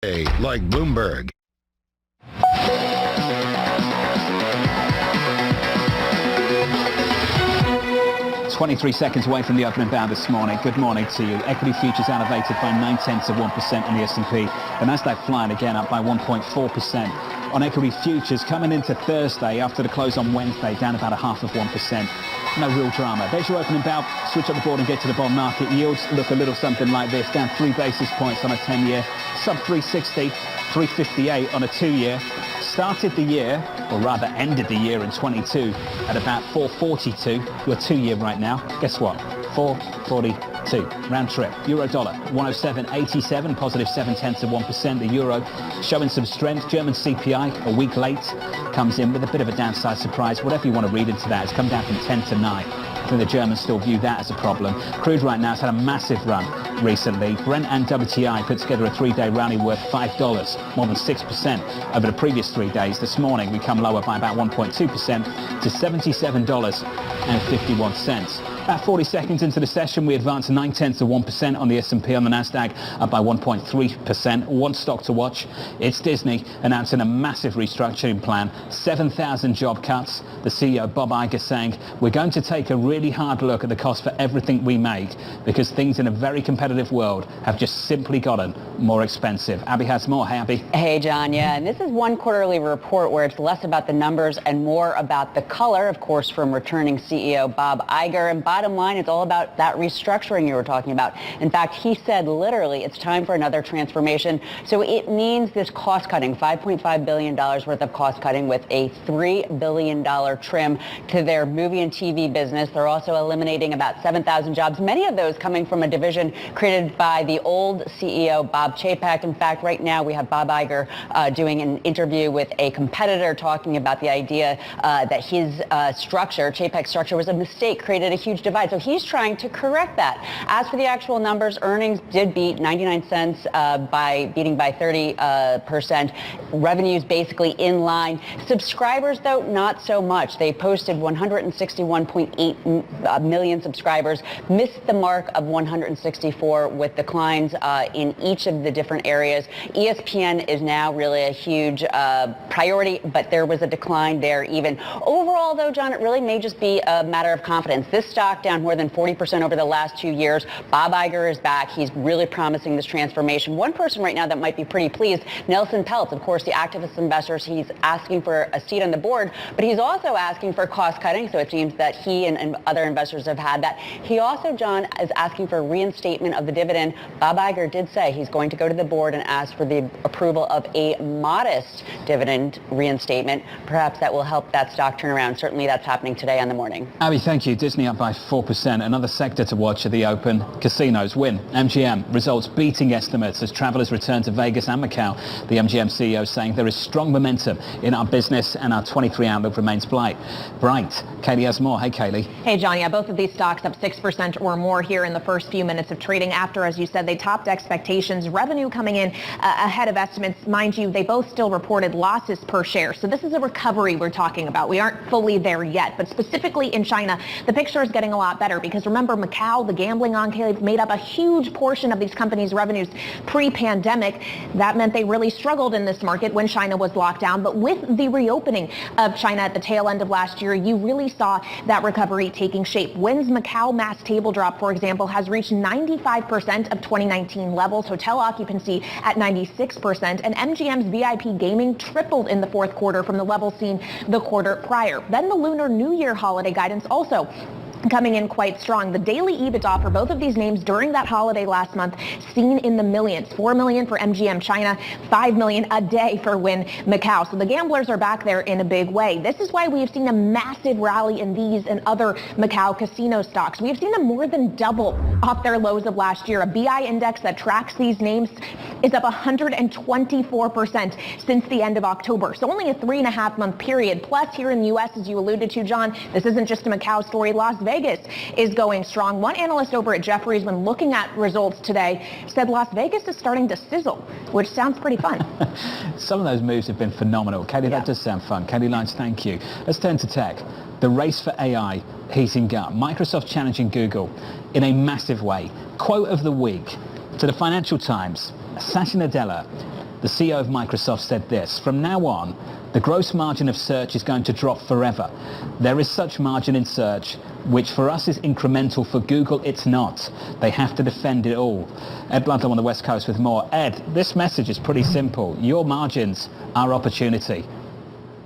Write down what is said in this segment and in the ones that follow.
like Bloomberg. 23 seconds away from the opening bound this morning. Good morning to you. Equity futures elevated by 0.9% on the S&P. The Nasdaq flying again, up by 1.4%. On equity futures coming into Thursday after the close on Wednesday, down about 0.5%. No real drama. There's your opening bound. Switch up the board and get to the bond market. Yields look a little something like this, down 3 basis points on a 10-year, sub 360, 358 on a 2-year. Started the year, or rather ended the year in 22 at about 442. Your 2-year right now. Guess what? 442. Round trip. Euro dollar 107.87, positive 0.7%. The euro showing some strength. German CPI a week late comes in with a bit of a downside surprise. Whatever you want to read into that, it's come down from 10 to 9. I think the Germans still view that as a problem. Crude right now has had a massive run recently. Brent and WTI put together a 3-day rally worth $5, more than 6% over the previous 3 days. This morning we come lower by about 1.2% to $77.51. About 40 seconds into the session, we advanced 0.9% on the S&P. On the Nasdaq, up by 1.3%. One stock to watch. It's Disney announcing a massive restructuring plan, 7,000 job cuts. The CEO, Bob Iger, saying, we're going to take a really hard look at the cost for everything we make because things in a very competitive world have just simply gotten more expensive. Abby has more. Hey, Abby. Hey, John. Yeah, and this is one quarterly report where it's less about the numbers and more about the color, of course, from returning CEO Bob Iger. And bottom line, it's all about that restructuring you were talking about. In fact, he said literally it's time for another transformation. So it means this cost cutting, $5.5 billion worth of cost cutting with a $3 billion trim to their movie and TV business. They're also eliminating about 7,000 jobs, many of those coming from a division created by the old CEO, Bob Chapek. In fact, right now we have Bob Iger doing an interview with a competitor talking about the idea that his structure, Chapek's structure, was a mistake, created a huge divide. So he's trying to correct that. As for the actual numbers, earnings did beat 99 cents by beating by 30%. Revenues basically in line. Subscribers, though, not so much. They posted 161.8 million subscribers, missed the mark of 164 with declines in each of the different areas. ESPN is now really a huge priority, but there was a decline there even. Overall, though, John, it really may just be a matter of confidence. This stock down more than 40% over the last 2 years. Bob Iger is back. He's really promising this transformation. One person right now that might be pretty pleased, Nelson Peltz, of course, the activist investors. He's asking for a seat on the board, but he's also asking for cost cutting. So it seems that he and other investors have had that. He also, John, is asking for reinstatement of the dividend. Bob Iger did say he's going to go to the board and ask for the approval of a modest dividend reinstatement. Perhaps that will help that stock turn around. Certainly that's happening today on the morning. Abby, thank you. Disney up by 4%. Another sector to watch at the open. Casinos win. MGM results beating estimates as travelers return to Vegas and Macau. The MGM CEO saying there is strong momentum in our business and our 23 outlook remains bright. Kaylee has more. Hey, Kaylee. Hey, John. Yeah, both of these stocks up 6% or more here in the first few minutes of trading after, as you said, they topped expectations. Revenue coming in ahead of estimates. Mind you, they both still reported losses per share. So this is a recovery we're talking about. We aren't fully there yet, but specifically in China, the picture is getting a lot better because remember, Macau, the gambling enclave, made up a huge portion of these companies' revenues pre-pandemic. That meant they really struggled in this market when China was locked down. But with the reopening of China at the tail end of last year, you really saw that recovery taking shape. Wynn's Macau mass table drop, for example, has reached 95% of 2019 levels, hotel occupancy at 96%, and MGM's VIP gaming tripled in the fourth quarter from the level seen the quarter prior. Then the Lunar New Year holiday guidance also coming in quite strong. The daily EBITDA for both of these names during that holiday last month seen in the millions. 4 million for MGM China, 5 million a day for Wynn Macau. So the gamblers are back there in a big way. This is why we have seen a massive rally in these and other Macau casino stocks. We have seen them more than double off their lows of last year. A BI index that tracks these names is up 124% since the end of October. So only a 3.5 month period. Plus here in the U.S., as you alluded to, John, this isn't just a Macau story. Las Vegas is going strong. One analyst over at Jefferies, when looking at results today, said Las Vegas is starting to sizzle, which sounds pretty fun. Some of those moves have been phenomenal. Katie, that does sound fun. Katie Lyons, thank you. Let's turn to tech. The race for AI heating up. Microsoft challenging Google in a massive way. Quote of the week to the Financial Times. Satya Nadella the CEO of Microsoft said this: from now on, the gross margin of search is going to drop forever. There is such margin in search, which for us is incremental. For Google, it's not. They have to defend it all. Ed Ludlow on the West Coast with more. Ed, this message is pretty simple. Your margins are opportunity.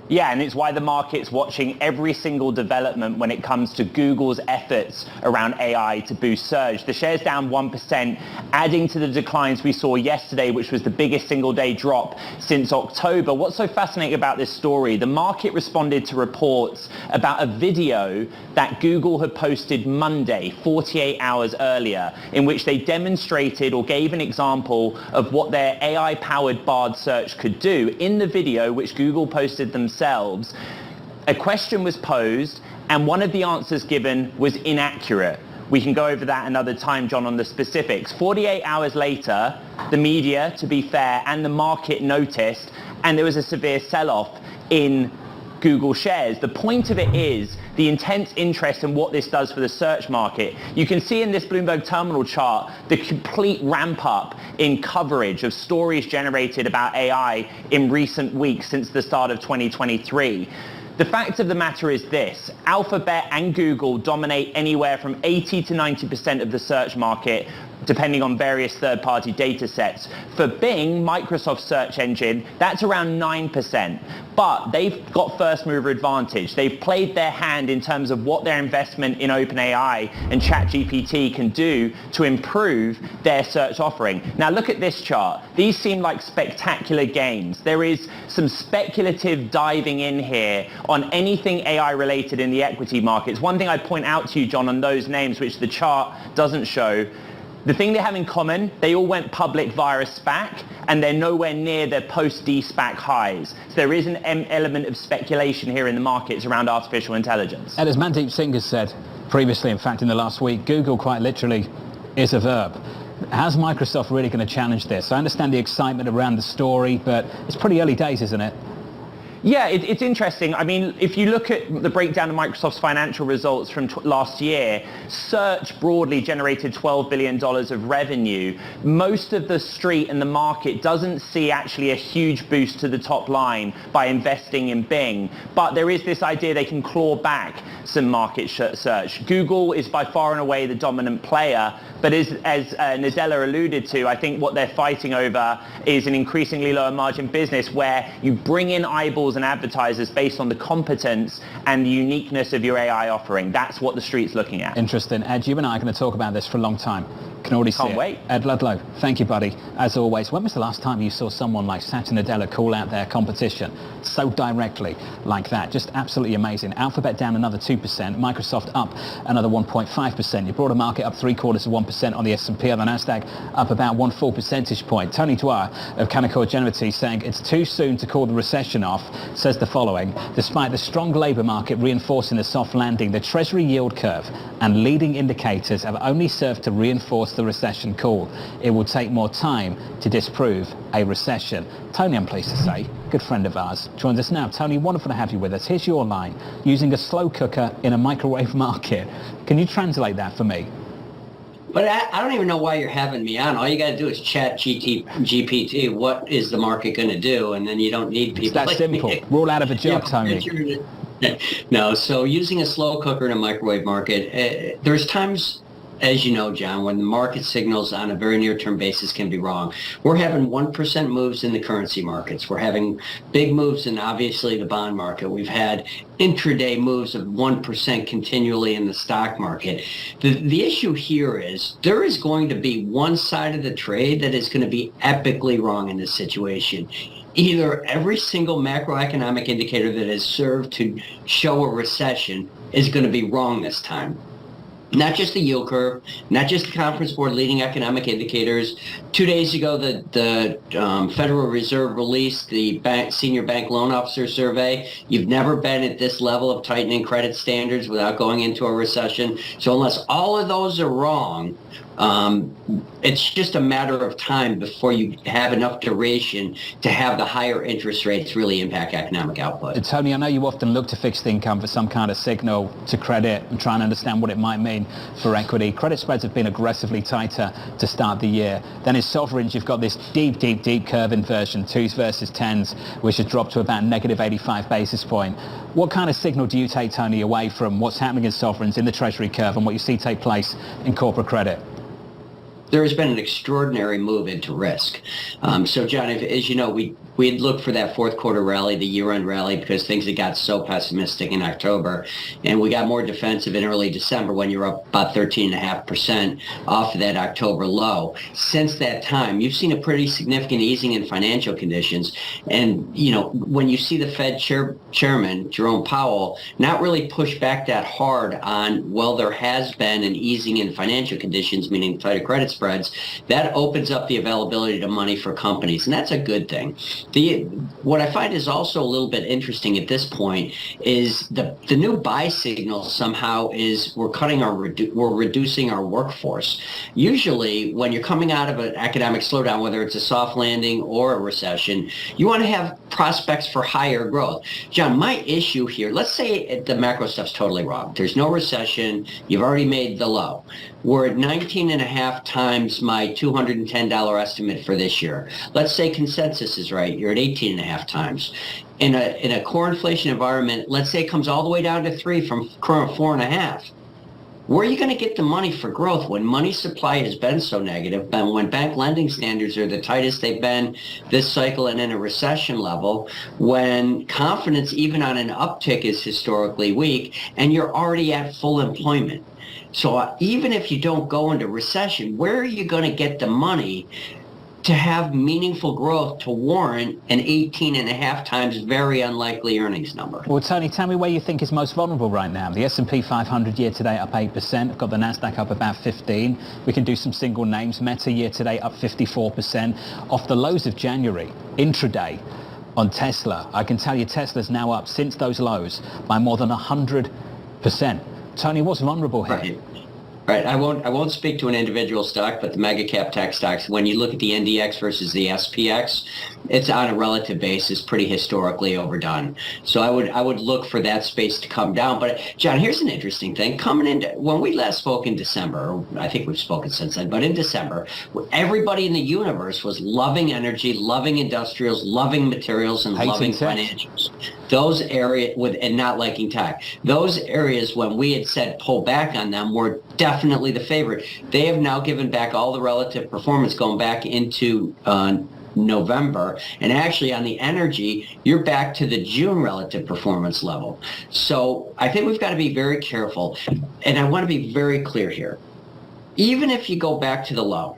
Yeah, and it's why the market's watching every single development when it comes to Google's efforts around AI to boost search. The share's down 1%, adding to the declines we saw yesterday, which was the biggest single-day drop since October. What's so fascinating about this story? The market responded to reports about a video that Google had posted Monday, 48 hours earlier, in which they demonstrated or gave an example of what their AI-powered Bard search could do. In the video, which Google posted themselves, a question was posed and one of the answers given was inaccurate. We can go over that another time, John, on the specifics. 48 hours later, the media, to be fair, and the market noticed, and there was a severe sell-off in Google shares. The point of it is the intense interest in what this does for the search market. You can see in this Bloomberg Terminal chart the complete ramp up in coverage of stories generated about AI in recent weeks since the start of 2023. The fact of the matter is this: Alphabet and Google dominate anywhere from 80 to 90% of the search market, depending on various third-party data sets. For Bing, Microsoft's search engine, that's around 9%. But they've got first-mover advantage. They've played their hand in terms of what their investment in OpenAI and ChatGPT can do to improve their search offering. Now look at this chart. These seem like spectacular gains. There is some speculative diving in here on anything AI-related in the equity markets. One thing I'd point out to you, John, on those names, which the chart doesn't show, the thing they have in common, they all went public via a SPAC, and they're nowhere near their post-de-SPAC highs. So there is an element of speculation here in the markets around artificial intelligence. And as Mandeep Singh has said previously, in fact, in the last week, Google quite literally is a verb. How's Microsoft really going to challenge this? I understand the excitement around the story, but it's pretty early days, isn't it? Yeah, it's interesting. I mean, if you look at the breakdown of Microsoft's financial results from last year, search broadly generated $12 billion of revenue. Most of the street and the market doesn't see actually a huge boost to the top line by investing in Bing. But there is this idea they can claw back some market search. Google is by far and away the dominant player, but as Nadella alluded to, I think what they're fighting over is an increasingly lower margin business where you bring in eyeballs and advertisers based on the competence and the uniqueness of your AI offering. That's what the street's looking at. Interesting. Ed, you and I are going to talk about this for a long time. Can already see Can't wait. Ed Ludlow, thank you, buddy. As always, when was the last time you saw someone like Satya Nadella call out their competition so directly like that? Just absolutely amazing. Alphabet down another 2%, Microsoft up another 1.5%. You brought a market up 0.75% on the S&P, on the Nasdaq up about 1 full percentage point. Tony Dwyer of Canaccord Genuity saying it's too soon to call the recession off, says the following: despite the strong labour market reinforcing the soft landing, the Treasury yield curve and leading indicators have only served to reinforce the recession call. It will take more time to disprove a recession. Tony, I'm pleased to say, good friend of ours, joins us now. Tony, wonderful to have you with us. Here's your line: using a slow cooker in a microwave market. Can you translate that for me? But I don't even know why you're having me on. All you got to do is chat GPT. What is the market going to do? And then you don't need people. It's that like simple. me. Rule out of a job, Tony. No, so using a slow cooker in a microwave market, there's times, as you know, John, when the market signals on a very near-term basis can be wrong. We're having 1% moves in the currency markets. We're having big moves in, obviously, the bond market. We've had intraday moves of 1% continually in the stock market. The issue here is there is going to be one side of the trade that is going to be epically wrong in this situation. Either every single macroeconomic indicator that has served to show a recession is going to be wrong this time. Not just the yield curve, not just the Conference Board leading economic indicators. 2 days ago, the Federal Reserve released the senior bank loan officer survey. You've never been at this level of tightening credit standards without going into a recession. So unless all of those are wrong, It's just a matter of time before you have enough duration to have the higher interest rates really impact economic output. Tony, I know you often look to fixed income for some kind of signal to credit and try and understand what it might mean for equity. Credit spreads have been aggressively tighter to start the year. Then in sovereigns, you've got this deep curve inversion, 2s versus 10s, which has dropped to about negative 85 basis point. What kind of signal do you take, Tony, away from what's happening in sovereigns, in the Treasury curve, and what you see take place in corporate credit? There has been an extraordinary move into risk. So, John, as you know, we had looked for that fourth quarter rally, the year-end rally, because things had got so pessimistic in October. And we got more defensive in early December when you're up about 13.5% off of that October low. Since that time, you've seen a pretty significant easing in financial conditions. And, you know, when you see the Fed chairman, Jerome Powell, not really push back that hard on, well, there has been an easing in financial conditions, meaning tighter credit spreads, that opens up the availability to money for companies. And that's a good thing. What I find is also a little bit interesting at this point is the new buy signal somehow is we're reducing our workforce. Usually when you're coming out of an economic slowdown, whether it's a soft landing or a recession, you want to have prospects for higher growth. John, my issue here, let's say the macro stuff's totally wrong. There's no recession. You've already made the low. We're at 19.5 times my $210 estimate for this year. Let's say consensus is right. You're at 18.5 times. In a core inflation environment, let's say it comes all the way down to 3 from current 4.5. Where are you going to get the money for growth when money supply has been so negative, and when bank lending standards are the tightest they've been this cycle and in a recession level, when confidence even on an uptick is historically weak, and you're already at full employment? So even if you don't go into recession, where are you going to get the money to have meaningful growth to warrant an 18.5 times very unlikely earnings number? Well, Tony, tell me where you think is most vulnerable right now. The S&P 500 year to date up 8%. We've got the Nasdaq up about 15. We can do some single names. Meta year to date up 54%. Off the lows of January, intraday on Tesla, I can tell you Tesla's now up since those lows by more than 100%. Tony, what's vulnerable here? Right. I won't speak to an individual stock, but the mega cap tech stocks, when you look at the NDX versus the SPX, it's on a relative basis pretty historically overdone. So I would look for that space to come down. But John, here's an interesting thing. Coming into, when we last spoke in December, I think we've spoken since then, but in December, everybody in the universe was loving energy, loving industrials, loving materials, and loving financials. Those areas and not liking tech. Those areas, when we had said pull back on them, were definitely the favorite. They have now given back all the relative performance going back into November. And actually on the energy, you're back to the June relative performance level. So I think we've got to be very careful. And I want to be very clear here. Even if you go back to the low,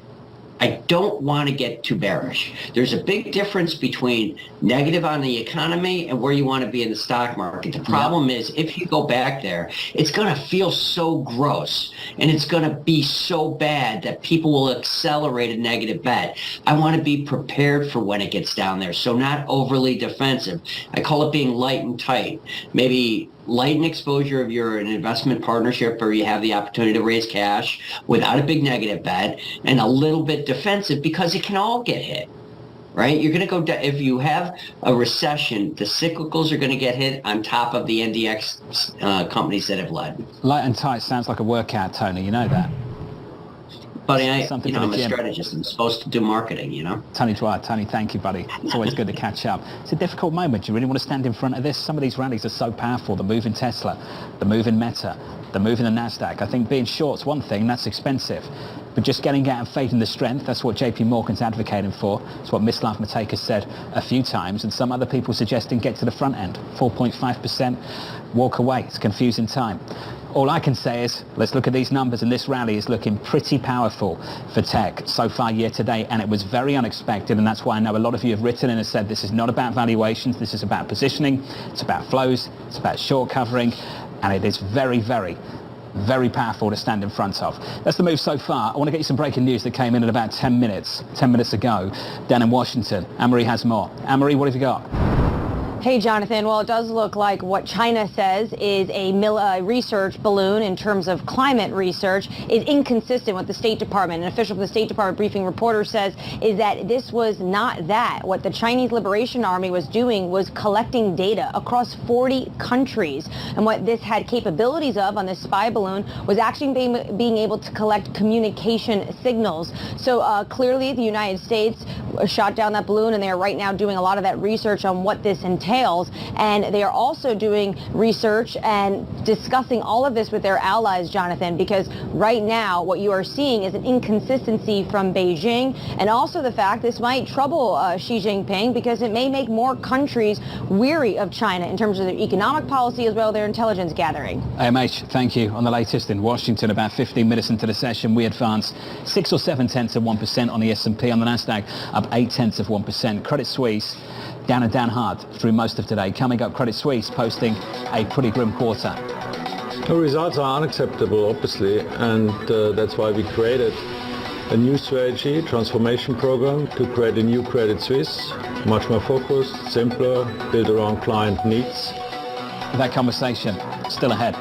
I don't want to get too bearish. There's a big difference between negative on the economy and where you want to be in the stock market. The problem is if you go back there, it's going to feel so gross and it's going to be so bad that people will accelerate a negative bet. I want to be prepared for when it gets down there, so not overly defensive. I call it being light and tight. Maybe lighten exposure if you're an investment partnership or you have the opportunity to raise cash without a big negative bet, and a little bit defensive because it can all get hit, right? You're going to go down. If you have a recession, the cyclicals are going to get hit on top of the NDX companies that have led. Light and tight sounds like a workout, Tony. You know that. Buddy, I'm a strategist. I'm supposed to do marketing, you know? Tony Dwyer. Tony, thank you, buddy. It's always good to catch up. It's a difficult moment. You really want to stand in front of this? Some of these rallies are so powerful. The move in Tesla, the move in Meta, the move in the Nasdaq. I think being short's one thing, that's expensive. But just getting out and fading the strength, that's what JP Morgan's advocating for. It's what Mislav Matejka has said a few times, and some other people suggesting get to the front end. 4.5%, walk away. It's a confusing time. All I can say is, let's look at these numbers, and this rally is looking pretty powerful for tech so far year to date, and it was very unexpected, and that's why I know a lot of you have written in and said this is not about valuations, this is about positioning, it's about flows, it's about short covering, and it is very, very, very powerful to stand in front of. That's the move so far. I want to get you some breaking news that came in at about 10 minutes ago, down in Washington. Anne-Marie has more. Anne-Marie, what have you got? Hey, Jonathan. Well, it does look like what China says is a research balloon in terms of climate research is inconsistent with the State Department. An official from the State Department briefing reporter says is that this was not that. What the Chinese Liberation Army was doing was collecting data across 40 countries. And what this had capabilities of on this spy balloon was actually being able to collect communication signals. So clearly the United States shot down that balloon, and they are right now doing a lot of that research on what this entails. And they are also doing research and discussing all of this with their allies, Jonathan, because right now what you are seeing is an inconsistency from Beijing, and also the fact this might trouble Xi Jinping because it may make more countries weary of China in terms of their economic policy as well as their intelligence gathering. AMH, thank you. On the latest in Washington, about 15 minutes into the session, we advanced 6 or 7/10% on the S&P. On the Nasdaq, up 0.8%. Credit Suisse down and down hard through most of today. Coming up, Credit Suisse posting a pretty grim quarter. The results are unacceptable, obviously, and that's why we created a new strategy, transformation program, to create a new Credit Suisse, much more focused, simpler, built around client needs. That conversation still ahead.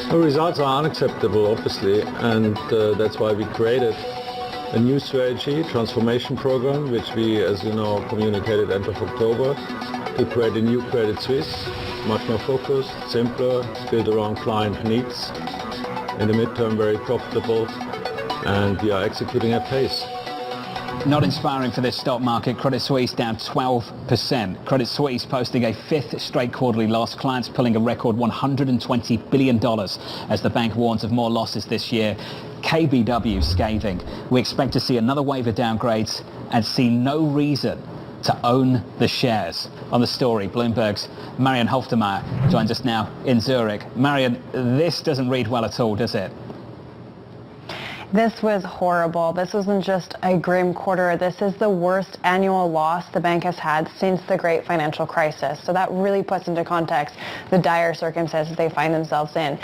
The results are unacceptable, obviously, and that's why we created a new strategy, transformation program, which we, as you know, communicated end of October, to create a new Credit Suisse, much more focused, simpler, built around client needs. in the midterm very profitable, and we are executing at pace. Not inspiring for this stock market. Credit Suisse down 12%. Credit Suisse posting a fifth straight quarterly loss. Clients pulling a record $120 billion as the bank warns of more losses this year. KBW scathing. We expect to see another wave of downgrades and see no reason to own the shares. On the story, Bloomberg's Marion Halftermeyer joins us now in Zurich. Marion, this doesn't read well at all, does it? This was horrible. This wasn't just a grim quarter. This is the worst annual loss the bank has had since the great financial crisis. So that really puts into context the dire circumstances they find themselves in.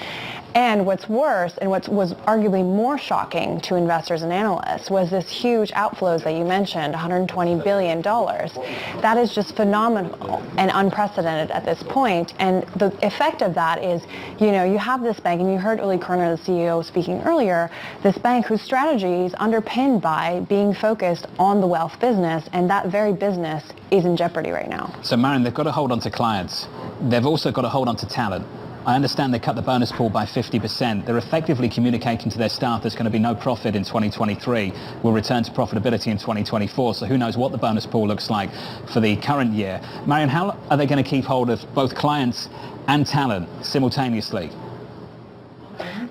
And what's worse, and what was arguably more shocking to investors and analysts, was this huge outflows that you mentioned, $120 billion. That is just phenomenal and unprecedented at this point. And the effect of that is, you have this bank, and you heard Uli Kerner, the CEO, speaking earlier, this bank whose strategy is underpinned by being focused on the wealth business, and that very business is in jeopardy right now. So, Marion, they've got to hold on to clients. They've also got to hold on to talent. I understand they cut the bonus pool by 50%. They're effectively communicating to their staff there's going to be no profit in 2023. We'll return to profitability in 2024. So who knows what the bonus pool looks like for the current year. Marion, how are they going to keep hold of both clients and talent simultaneously?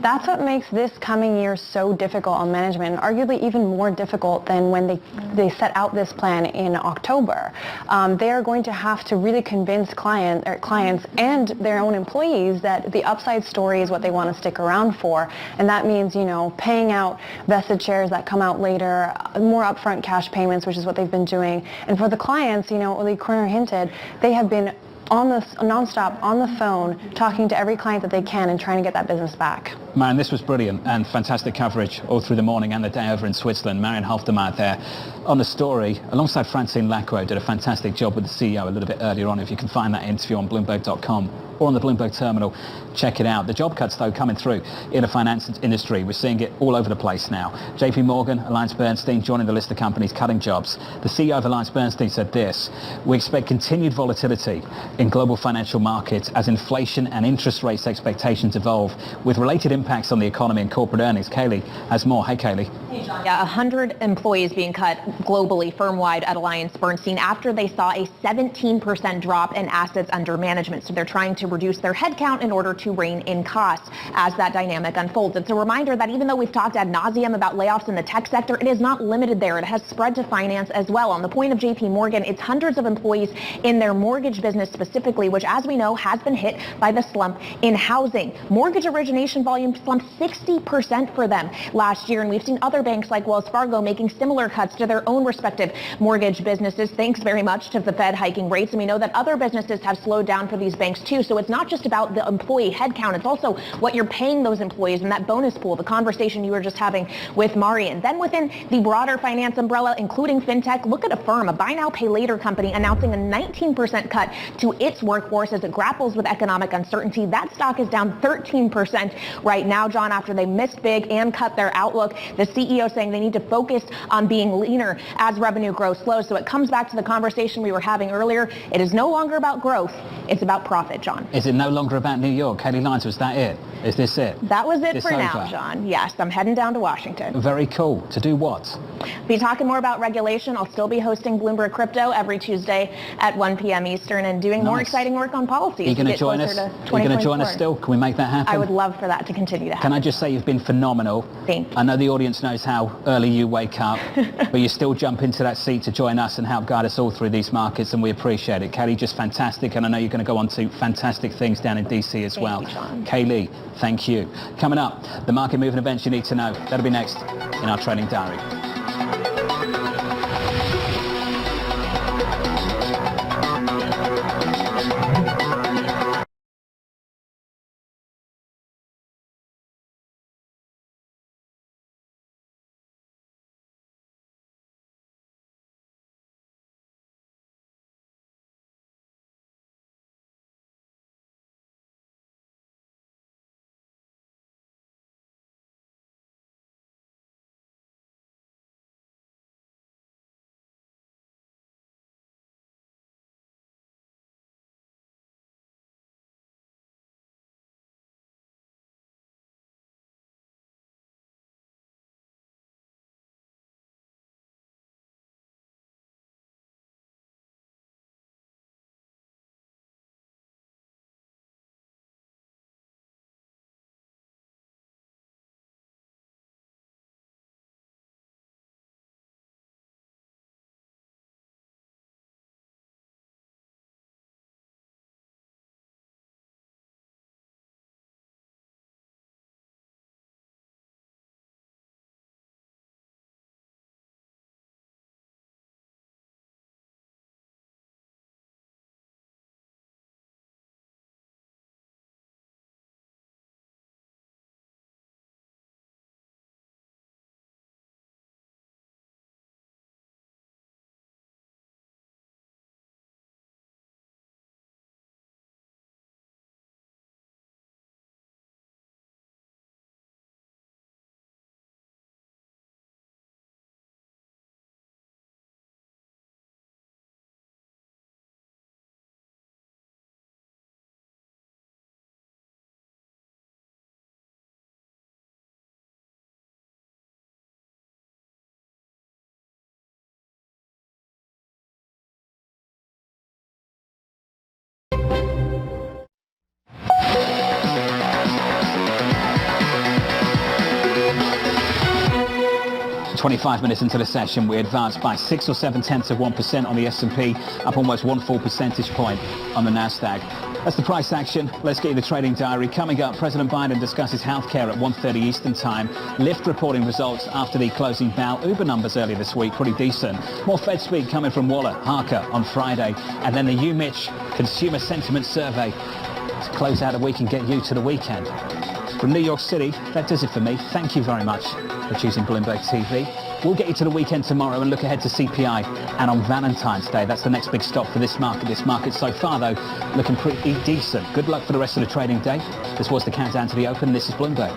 That's what makes this coming year so difficult on management, and arguably even more difficult than when they set out this plan in October. They are going to have to really convince clients and their own employees that the upside story is what they want to stick around for, and that means paying out vested shares that come out later, more upfront cash payments, which is what they've been doing. And for the clients, Uli Kerner hinted, they have been nonstop on the phone, talking to every client that they can and trying to get that business back. Marion, this was brilliant and fantastic coverage all through the morning and the day over in Switzerland. Marion Halftermeyer there on the story, alongside Francine Lacroix, did a fantastic job with the CEO a little bit earlier on. If you can find that interview on Bloomberg.com or on the Bloomberg terminal, check it out. The job cuts, though, coming through in the finance industry. We're seeing it all over the place now. JP Morgan, AllianceBernstein joining the list of companies cutting jobs. The CEO of AllianceBernstein said this: we expect continued volatility in global financial markets as inflation and interest rates expectations evolve, with related impacts on the economy and corporate earnings. Kaylee has more. Hey, Kaylee. Yeah, 100 employees being cut globally, firm-wide at AllianceBernstein after they saw a 17% drop in assets under management. So they're trying to reduce their headcount in order to rein in costs as that dynamic unfolds. It's a reminder that even though we've talked ad nauseum about layoffs in the tech sector, it is not limited there. It has spread to finance as well. On the point of JP Morgan, it's hundreds of employees in their mortgage business specifically, which, as we know, has been hit by the slump in housing. Mortgage origination volume slumped 60% for them last year, and we've seen other banks like Wells Fargo making similar cuts to their own respective mortgage businesses, thanks very much to the Fed hiking rates. And we know that other businesses have slowed down for these banks too. So it's not just about the employee headcount, it's also what you're paying those employees in that bonus pool, the conversation you were just having with Marion. Then within the broader finance umbrella, including fintech, look at Affirm, a buy now, pay later company, announcing a 19% cut to its workforce as it grapples with economic uncertainty. That stock is down 13% right now, John, after they missed big and cut their outlook. The CEO saying they need to focus on being leaner as revenue growth slows. So it comes back to the conversation we were having earlier. It is no longer about growth. It's about profit, John. Is it no longer about New York? Kaylee Lyons, was that it? Is this it? That was it This for now, over? John. Yes, I'm heading down to Washington. Very cool. To do what? Be talking more about regulation. I'll still be hosting Bloomberg Crypto every Tuesday at 1 p.m. Eastern and doing more Nice. exciting work on policies. Are you going to get join closer us? to Are you going to join 2024. us still? Can we make that happen? I would love for that to continue to happen. Can I just say you've been phenomenal. Thank you. I know the audience knows how early you wake up, but you still jump into that seat to join us and help guide us all through these markets, and we appreciate it. Kaylee, just fantastic, and I know you're going to go on to fantastic things down in DC as well. Thank you, John. Kaylee, thank you. Coming up, the market moving events you need to know. That'll be next in our Trading Diary. 25 minutes into the session, we advanced by 6 or 0.7% on the S&P, up almost 1 full percentage point on the Nasdaq. That's the price action. Let's get you the trading diary. Coming up, President Biden discusses healthcare at 1:30 Eastern Time. Lyft reporting results after the closing bell. Uber numbers earlier this week, pretty decent. More Fed speak coming from Waller, Harker on Friday. And then the UMich Consumer Sentiment Survey to close out the week and get you to the weekend. From New York City, that does it for me. Thank you very much for choosing Bloomberg TV. We'll get you to the weekend tomorrow and look ahead to CPI. And on Valentine's Day, that's the next big stop for this market. This market so far, though, looking pretty decent. Good luck for the rest of the trading day. This was the countdown to the open. This is Bloomberg.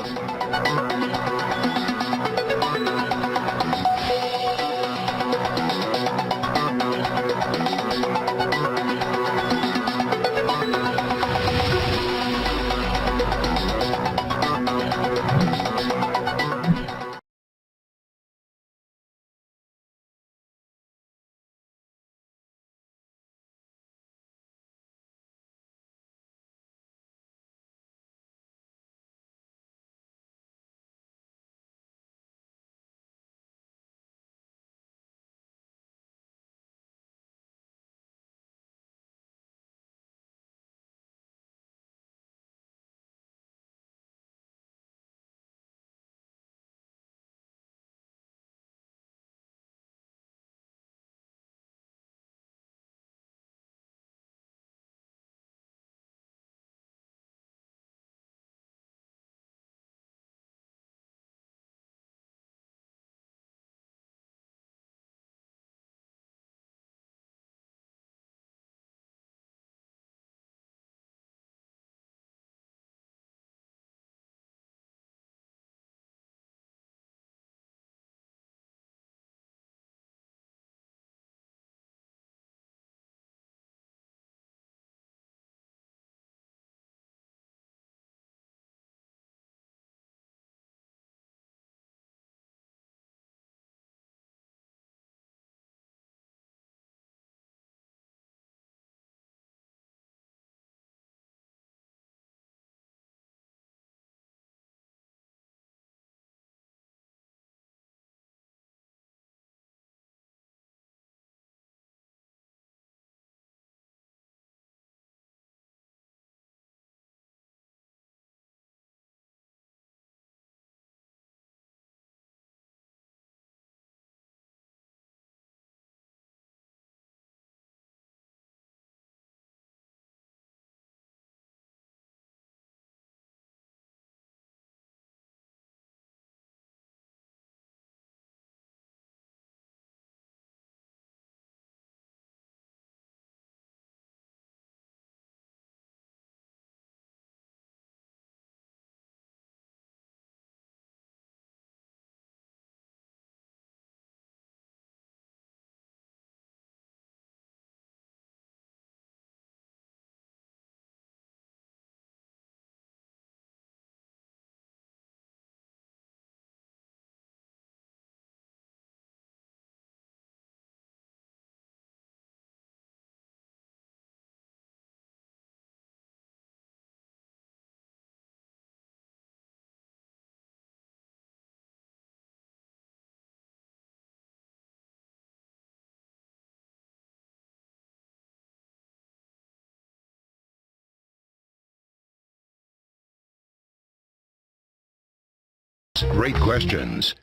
Great questions.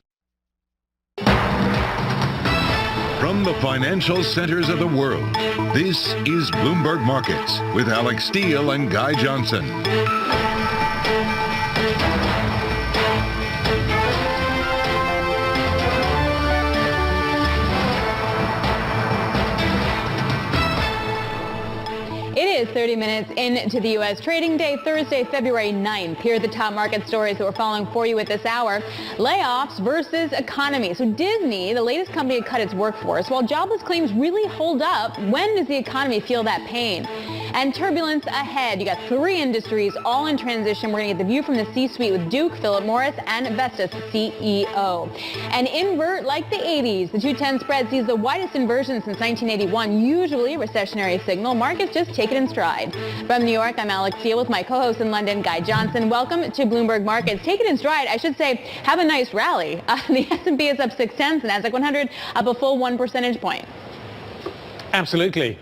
From the financial centers of the world, this is Bloomberg Markets with Alex Steele and Guy Johnson. It is 30 minutes into the U.S. trading day, Thursday, February 9th. Here are the top market stories that we're following for you at this hour. Layoffs versus economy. So Disney, the latest company to cut its workforce. While jobless claims really hold up, when does the economy feel that pain? And turbulence ahead. You got 3 industries all in transition. We're going to get the view from the C-suite with Duke, Philip Morris, and Vestas CEO. And invert like the 80s. The 210 spread sees the widest inversion since 1981, usually a recessionary signal. Markets just take it in stride. From New York, I'm Alex Steele with my co-host in London, Guy Johnson. Welcome to Bloomberg Markets. Take it in stride. I should say, have a nice rally. The S&P is up 0.6, the Nasdaq 100 up a full 1 percentage point. Absolutely.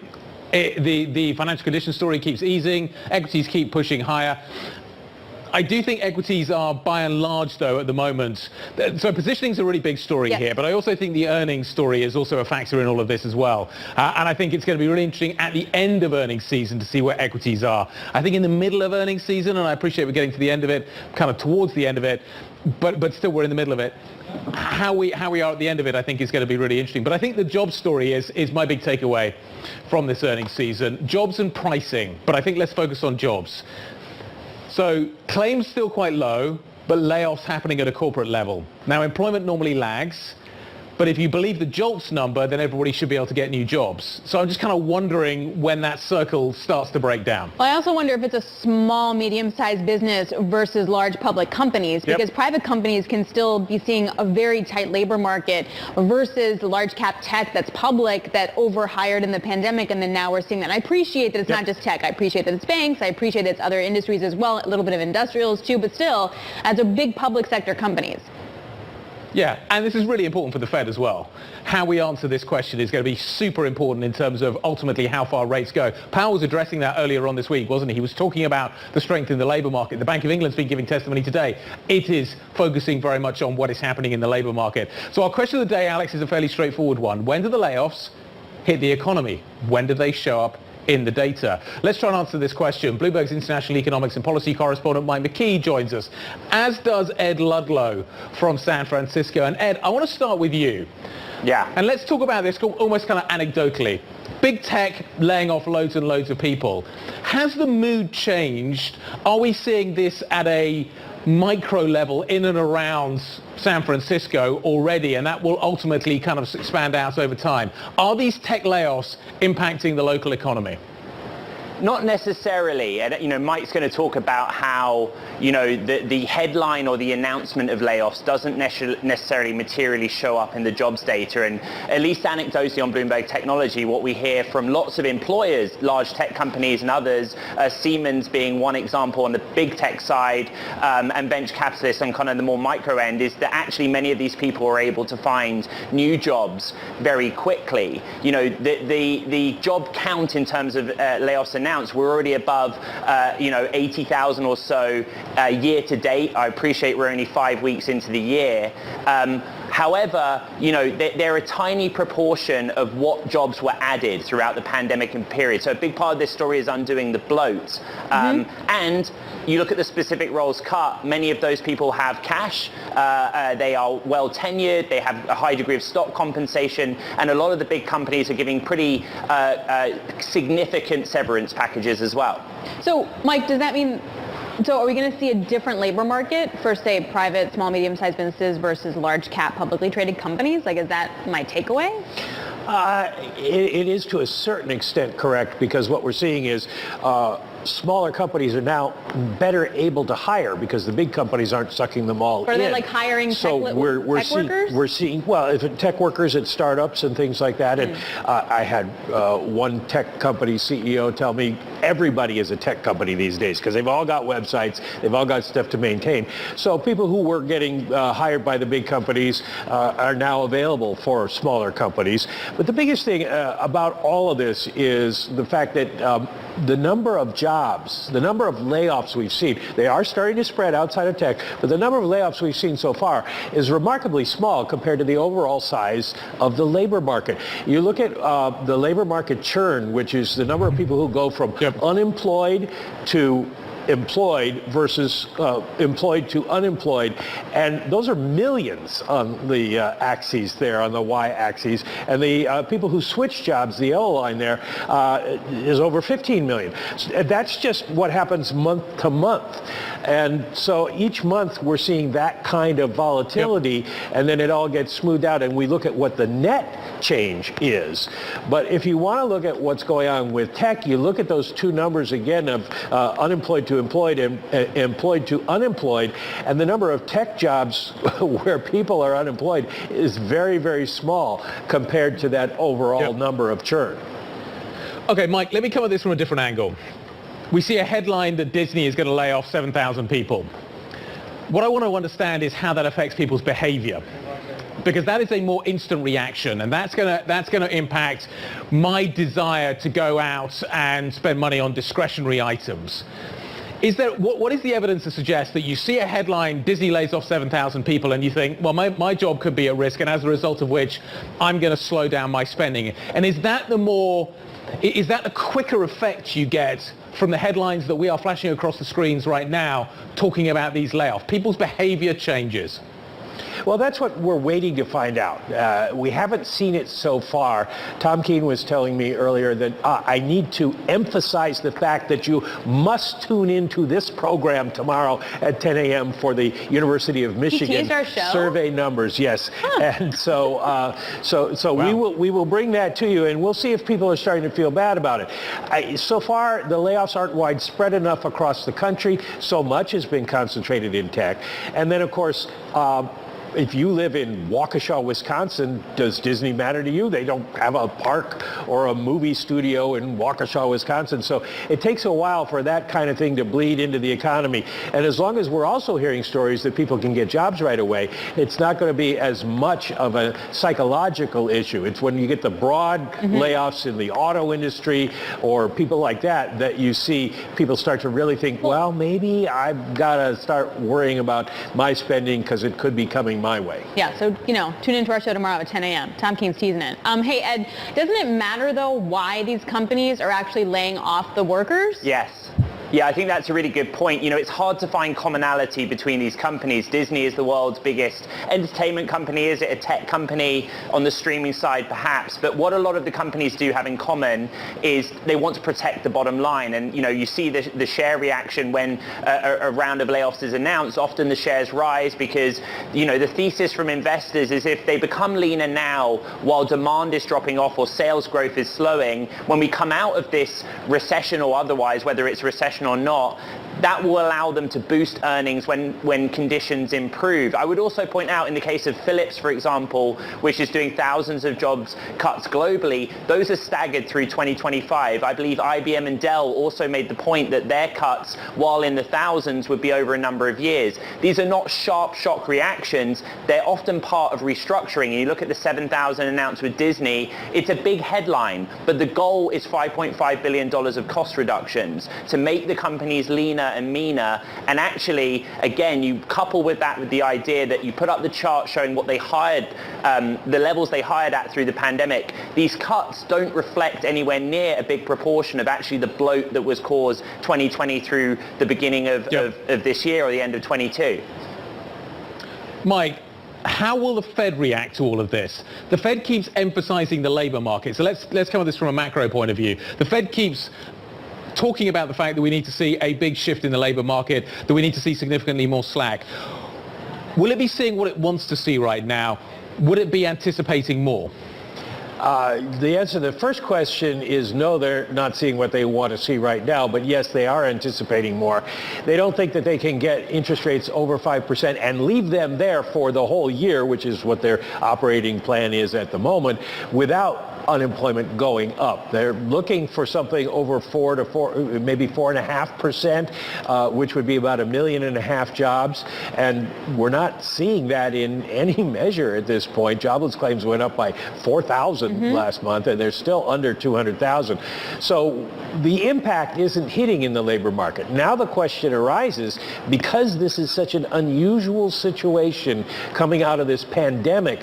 The financial condition story keeps easing. Equities keep pushing higher. I do think equities are, by and large, though, at the moment. So positioning is a really big story here, but I also think the earnings story is also a factor in all of this as well. And I think it's going to be really interesting at the end of earnings season to see where equities are. I think in the middle of earnings season, and I appreciate we're getting to the end of it, kind of towards the end of it, but still we're in the middle of it. How we are at the end of it, I think, is going to be really interesting. But I think the jobs story is my big takeaway from this earnings season. Jobs and pricing, but I think let's focus on jobs. So claims still quite low, but layoffs happening at a corporate level. Now, employment normally lags, but if you believe the JOLTS number, then everybody should be able to get new jobs. So I'm just kind of wondering when that circle starts to break down. Well, I also wonder if it's a small, medium-sized business versus large public companies, because private companies can still be seeing a very tight labor market versus large cap tech that's public that overhired in the pandemic, and then now we're seeing that. And I appreciate that it's not just tech. I appreciate that it's banks. I appreciate that it's other industries as well, a little bit of industrials too, but still, as a big public sector companies. Yeah, and this is really important for the Fed as well. How we answer this question is going to be super important in terms of ultimately how far rates go. Powell was addressing that earlier on this week, wasn't he? He was talking about the strength in the labour market. The Bank of England's been giving testimony today. It is focusing very much on what is happening in the labour market. So our question of the day, Alex, is a fairly straightforward one. When do the layoffs hit the economy? When do they show up in the data? Let's try and answer this question. Bloomberg's international economics and policy correspondent Mike McKee joins us, as does Ed Ludlow from San Francisco. And Ed, I want to start with you. Yeah. And let's talk about this almost kind of anecdotally. Big tech laying off loads and loads of people. Has the mood changed? Are we seeing this at a micro level in and around San Francisco already, and that will ultimately kind of expand out over time? Are these tech layoffs impacting the local economy? Not necessarily. And, Mike's going to talk about how, the headline or the announcement of layoffs doesn't necessarily materially show up in the jobs data. And at least anecdotally on Bloomberg Technology, what we hear from lots of employers, large tech companies and others, Siemens being one example on the big tech side, and venture capitalists on kind of the more micro end, is that actually many of these people are able to find new jobs very quickly. The job count in terms of layoffs announced, we're already above 80,000 or so year to date. I appreciate we're only 5 weeks into the year. However, they're a tiny proportion of what jobs were added throughout the pandemic period. So a big part of this story is undoing the bloat. And you look at the specific roles cut, many of those people have cash. They are well tenured. They have a high degree of stock compensation. And a lot of the big companies are giving pretty significant severance packages as well. So, Mike, does that mean, so are we going to see a different labor market for, say, private, small, medium-sized businesses versus large cap publicly traded companies? Like, is that my takeaway? It is to a certain extent correct, because what we're seeing is smaller companies are now better able to hire because the big companies aren't sucking them all in. Are they like hiring tech workers? We're seeing, well, if tech workers at startups and things like that. And I had one tech company CEO tell me everybody is a tech company these days because they've all got websites, they've all got stuff to maintain. So people who were getting hired by the big companies are now available for smaller companies. But the biggest thing about all of this is the fact that the number of jobs, the number of layoffs we've seen, they are starting to spread outside of tech, but the number of layoffs we've seen so far is remarkably small compared to the overall size of the labor market. You look at the labor market churn, which is the number of people who go from unemployed to employed versus employed to unemployed, and those are millions on the axes there, on the y-axis, and the people who switch jobs, the yellow line there, is over 15 million. That's just what happens month to month. And so each month we're seeing that kind of volatility, and then it all gets smoothed out, and we look at what the net change is. But if you want to look at what's going on with tech, you look at those two numbers again of unemployed to employed and employed to unemployed, and the number of tech jobs where people are unemployed is very, very small compared to that overall number of churn. Okay, Mike, let me come at this from a different angle. We see a headline that Disney is going to lay off 7,000 people. What I want to understand is how that affects people's behavior, because that is a more instant reaction, and that's going to impact my desire to go out and spend money on discretionary items. Is there, what is the evidence to suggest that you see a headline, Disney lays off 7,000 people, and you think, well, my job could be at risk, and as a result of which, I'm going to slow down my spending? And is that the quicker effect you get from the headlines that we are flashing across the screens right now talking about these layoffs? People's behavior changes. Well, that's what we're waiting to find out. We haven't seen it so far. Tom Keene was telling me earlier that I need to emphasize the fact that you must tune into this program tomorrow at 10 a.m. for the University of Michigan survey numbers. Yes, and so wow. we will bring that to you, and we'll see if people are starting to feel bad about it. So far, the layoffs aren't widespread enough across the country. So much has been concentrated in tech, and then of course. If you live in Waukesha, Wisconsin, does Disney matter to you? They don't have a park or a movie studio in Waukesha, Wisconsin. So it takes a while for that kind of thing to bleed into the economy. And as long as we're also hearing stories that people can get jobs right away, it's not going to be as much of a psychological issue. It's when you get the broad layoffs in the auto industry or people like that, that you see people start to really think, well, maybe I've got to start worrying about my spending because it could be coming my way. Yeah, so, tune into our show tomorrow at 10 a.m. Tom Keene's teasing it. Hey, Ed, doesn't it matter, though, why these companies are actually laying off the workers? Yes. Yeah, I think that's a really good point. It's hard to find commonality between these companies. Disney is the world's biggest entertainment company. Is it a tech company on the streaming side? Perhaps. But what a lot of the companies do have in common is they want to protect the bottom line. And, you see the share reaction when a round of layoffs is announced. Often the shares rise because, the thesis from investors is if they become leaner now while demand is dropping off or sales growth is slowing, when we come out of this recession or otherwise, whether it's a recession or not, that will allow them to boost earnings when conditions improve. I would also point out in the case of Philips, for example, which is doing thousands of jobs cuts globally, those are staggered through 2025. I believe IBM and Dell also made the point that their cuts, while in the thousands, would be over a number of years. These are not sharp shock reactions. They're often part of restructuring. And you look at the 7,000 announced with Disney, it's a big headline, but the goal is $5.5 billion of cost reductions to make the companies leaner and meaner. And actually, again, you couple with that with the idea that you put up the chart showing what they hired, the levels they hired at through the pandemic. These cuts don't reflect anywhere near a big proportion of actually the bloat that was caused 2020 through the beginning of this year or the end of 22. Mike, how will the Fed react to all of this? The Fed keeps emphasizing the labor market. So let's come at this from a macro point of view. The Fed keeps talking about the fact that we need to see a big shift in the labor market, that we need to see significantly more slack. Will it be seeing what it wants to see right now? Would it be anticipating more? The answer to the first question is no, they're not seeing what they want to see right now, but yes, they are anticipating more. They don't think that they can get interest rates over 5% and leave them there for the whole year, which is what their operating plan is at the moment, without unemployment going up. They're looking for something over 4 to maybe 4.5%, which would be about 1.5 million jobs. And we're not seeing that in any measure at this point. Jobless claims went up by 4,000 last month, and they're still under 200,000. So the impact isn't hitting in the labor market. Now the question arises, because this is such an unusual situation coming out of this pandemic,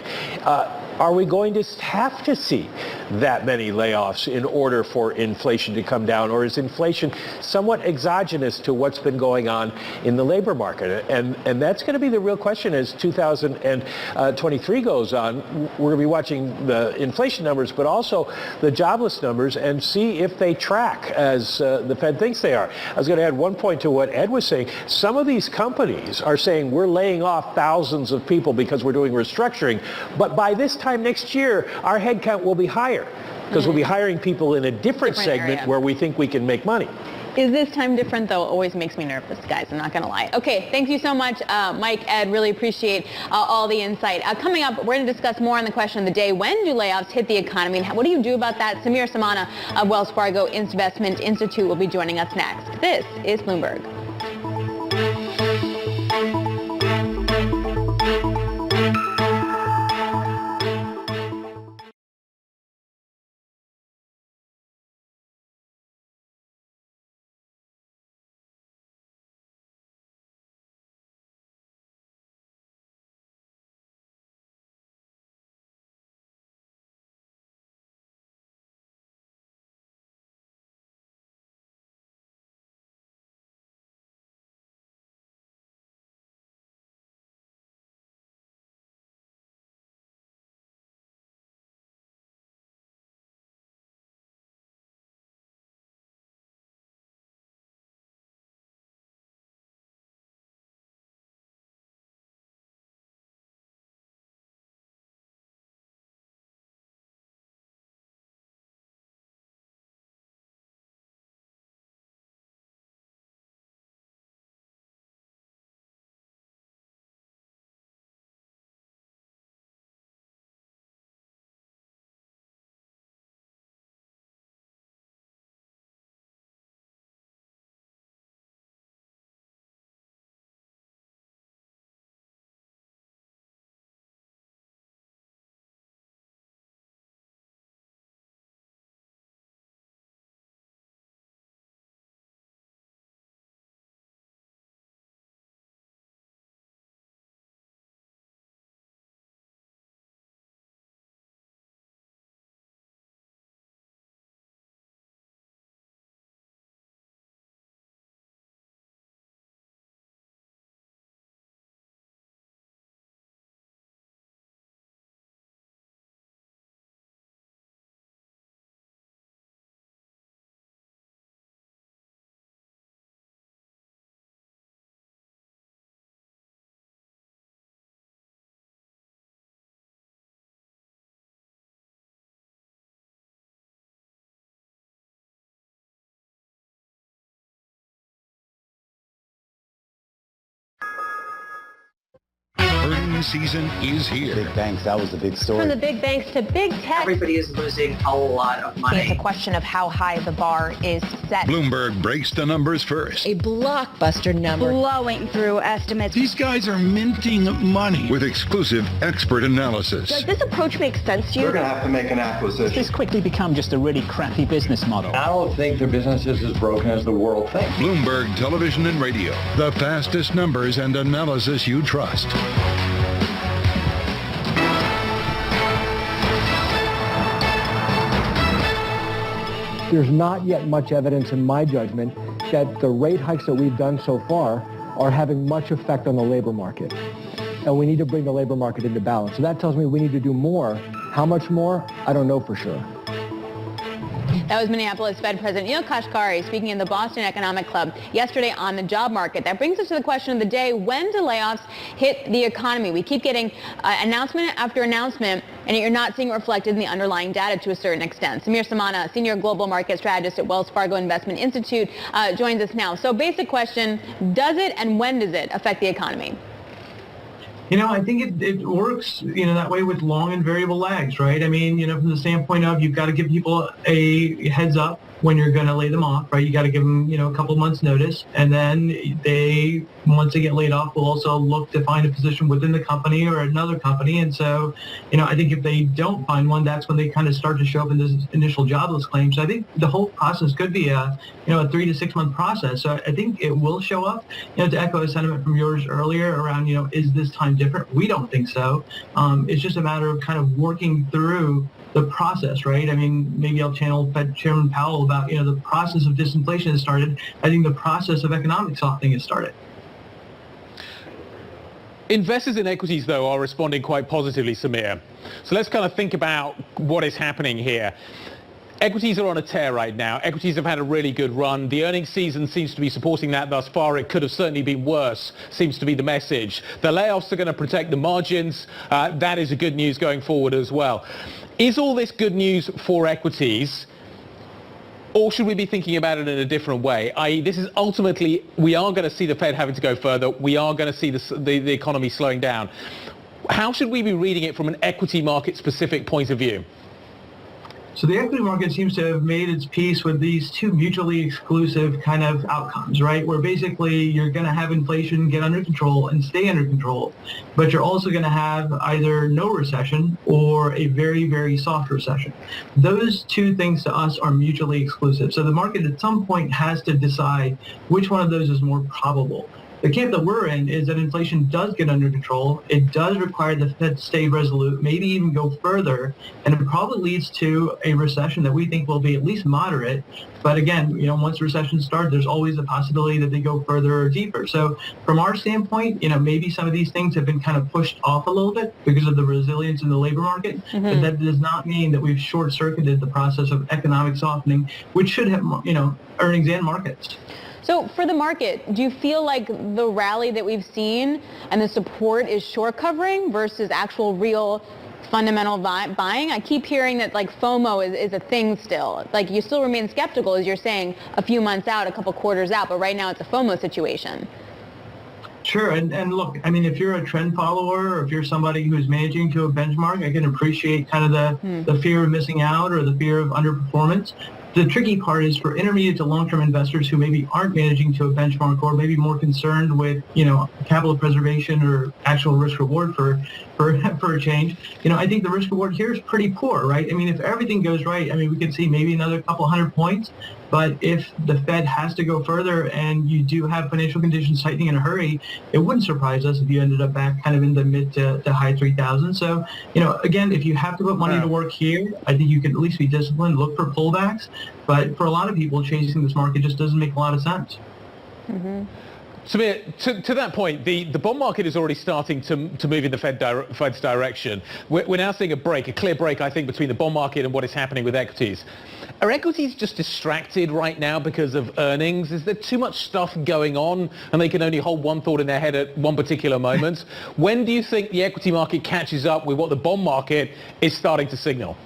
Are we going to have to see that many layoffs in order for inflation to come down, or is inflation somewhat exogenous to what's been going on in the labor market? And that's going to be the real question as 2023 goes on. We're going to be watching the inflation numbers, but also the jobless numbers, and see if they track as the Fed thinks they are. I was going to add one point to what Ed was saying. Some of these companies are saying we're laying off thousands of people because we're doing restructuring, but by this time next year, our headcount will be higher because we'll be hiring people in a different segment area where we think we can make money. Is this time different, though? Always makes me nervous, guys. I'm not going to lie. Okay, thank you so much, Mike, Ed. Really appreciate all the insight. Coming up, we're going to discuss more on the question of the day. When do layoffs hit the economy? And what do you do about that? Samir Samana of Wells Fargo Investment Institute will be joining us next. This is Bloomberg. Earnings season is here. Big banks, that was the big story. From the big banks to big tech. Everybody is losing a lot of money. It's a question of how high the bar is set. Bloomberg breaks the numbers first. A blockbuster number. Blowing through estimates. These guys are minting money with exclusive expert analysis. Does this approach make sense to you? We're going to have to make an acquisition. This quickly become just a really crappy business model. I don't think their business is as broken as the world thinks. Bloomberg Television and Radio. The fastest numbers and analysis you trust. There's not yet much evidence, in my judgment, that the rate hikes that we've done so far are having much effect on the labor market. And we need to bring the labor market into balance. So that tells me we need to do more. How much more? I don't know for sure. That was Minneapolis Fed President Neel Kashkari speaking in the Boston Economic Club yesterday on the job market. That brings us to the question of the day. When do layoffs hit the economy? We keep getting announcement after announcement, and you're not seeing it reflected in the underlying data to a certain extent. Samir Samana, Senior Global Market Strategist at Wells Fargo Investment Institute, joins us now. So basic question, does it and when does it affect the economy? You know, I think it works, that way with long and variable lags, right? I mean, from the standpoint of you've got to give people a heads up when you're going to lay them off, right? You got to give them, a couple of months notice. And then they, once they get laid off, will also look to find a position within the company or another company. And so, I think if they don't find one, that's when they kind of start to show up in this initial jobless claim. So I think the whole process could be a 3 to 6 month process. So I think it will show up, to echo a sentiment from yours earlier around, is this time different? We don't think so. It's just a matter of kind of working through the process, right? I mean, maybe I'll channel Fed Chairman Powell about, the process of disinflation has started. I think the process of economic softening has started. Investors in equities, though, are responding quite positively, Samir. So let's kind of think about what is happening here. Equities are on a tear right now. Equities have had a really good run. The earnings season seems to be supporting that thus far. It could have certainly been worse, seems to be the message. The layoffs are going to protect the margins. That is a good news going forward as well. Is all this good news for equities, or should we be thinking about it in a different way? I.e., this is ultimately, we are going to see the Fed having to go further. We are going to see the economy slowing down. How should we be reading it from an equity market specific point of view? So the equity market seems to have made its peace with these two mutually exclusive kind of outcomes, right? Where basically you're going to have inflation get under control and stay under control, but you're also going to have either no recession or a very, very soft recession. Those two things to us are mutually exclusive. So the market at some point has to decide which one of those is more probable. The camp that we're in is that inflation does get under control. It does require the Fed to stay resolute, maybe even go further, and it probably leads to a recession that we think will be at least moderate. But again, once recessions start, there's always a possibility that they go further or deeper. So from our standpoint, maybe some of these things have been kind of pushed off a little bit because of the resilience in the labor market. But that does not mean that we've short-circuited the process of economic softening, which should have, earnings and markets. So for the market, do you feel like the rally that we've seen and the support is short covering versus actual real fundamental buying? I keep hearing that FOMO is a thing still. You still remain skeptical, as you're saying, a few months out, a couple quarters out, but right now it's a FOMO situation. Sure, and look, I mean, if you're a trend follower or if you're somebody who's managing to a benchmark, I can appreciate kind of the fear of missing out or the fear of underperformance. The tricky part is for intermediate to long-term investors who maybe aren't managing to a benchmark or maybe more concerned with, capital preservation or actual risk reward for a change. I think the risk reward here is pretty poor, right? I mean, if everything goes right, we could see maybe another couple 100 points. But if the Fed has to go further and you do have financial conditions tightening in a hurry, it wouldn't surprise us if you ended up back kind of in the mid to high 3,000. So, again, if you have to put money to work here, I think you can at least be disciplined, look for pullbacks. But for a lot of people, chasing this market just doesn't make a lot of sense. Mm-hmm. Samir, to that point, the bond market is already starting to move in the Fed's direction. We're now seeing a clear break, I think, between the bond market and what is happening with equities. Are equities just distracted right now because of earnings? Is there too much stuff going on and they can only hold one thought in their head at one particular moment? When do you think the equity market catches up with what the bond market is starting to signal?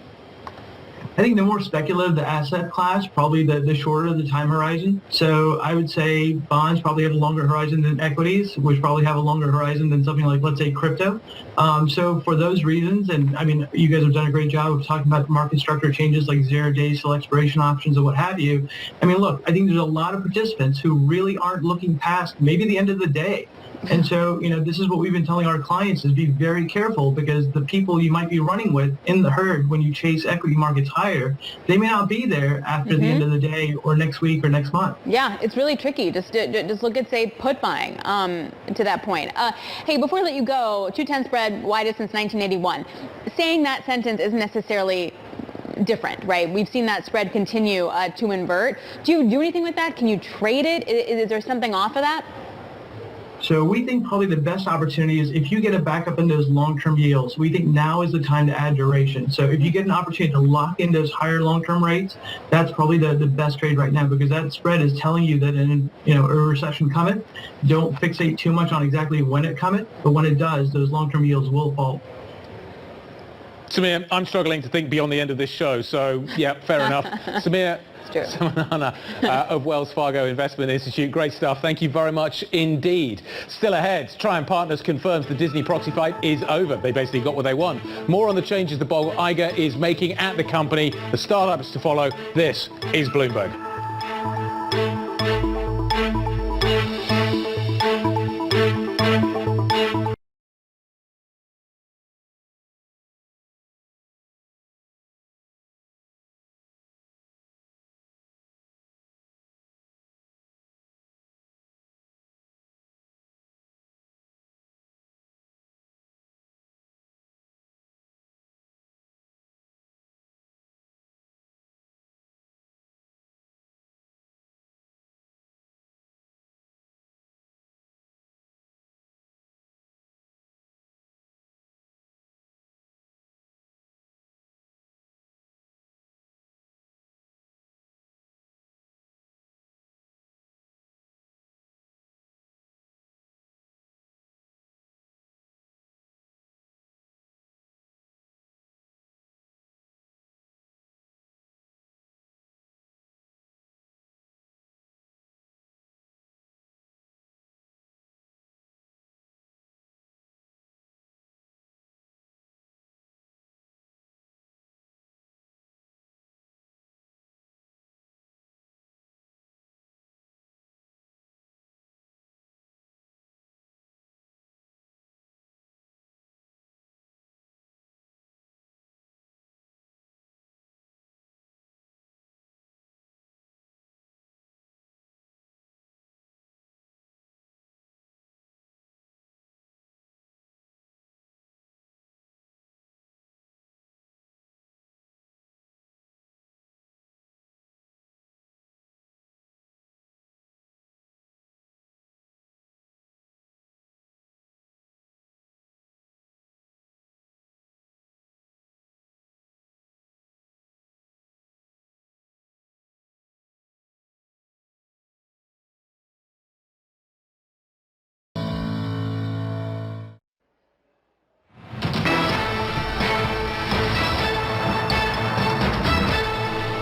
I think the more speculative the asset class, probably the shorter the time horizon. So I would say bonds probably have a longer horizon than equities, which probably have a longer horizon than something like, let's say, crypto. So for those reasons, and you guys have done a great job of talking about the market structure changes like 0 days till expiration options and what have you. Look, I think there's a lot of participants who really aren't looking past maybe the end of the day. And so, this is what we've been telling our clients is be very careful because the people you might be running with in the herd when you chase equity markets higher, they may not be there after the end of the day or next week or next month. Yeah, it's really tricky. Just look at, say, put buying to that point. Hey, before I let you go, 210 spread, widest since 1981. Saying that sentence isn't necessarily different, right? We've seen that spread continue to invert. Do you do anything with that? Can you trade it? Is there something off of that? So we think probably the best opportunity is if you get a backup in those long-term yields, we think now is the time to add duration. So if you get an opportunity to lock in those higher long-term rates, that's probably the best trade right now because that spread is telling you that a recession cometh. Don't fixate too much on exactly when it cometh, but when it does, those long-term yields will fall. Samir, I'm struggling to think beyond the end of this show, so yeah, fair enough. Samir Samanana of Wells Fargo Investment Institute. Great stuff. Thank you very much indeed. Still ahead, Trian Partners confirms the Disney proxy fight is over. They basically got what they want. More on the changes that Bob Iger is making at the company, the startups to follow. This is Bloomberg.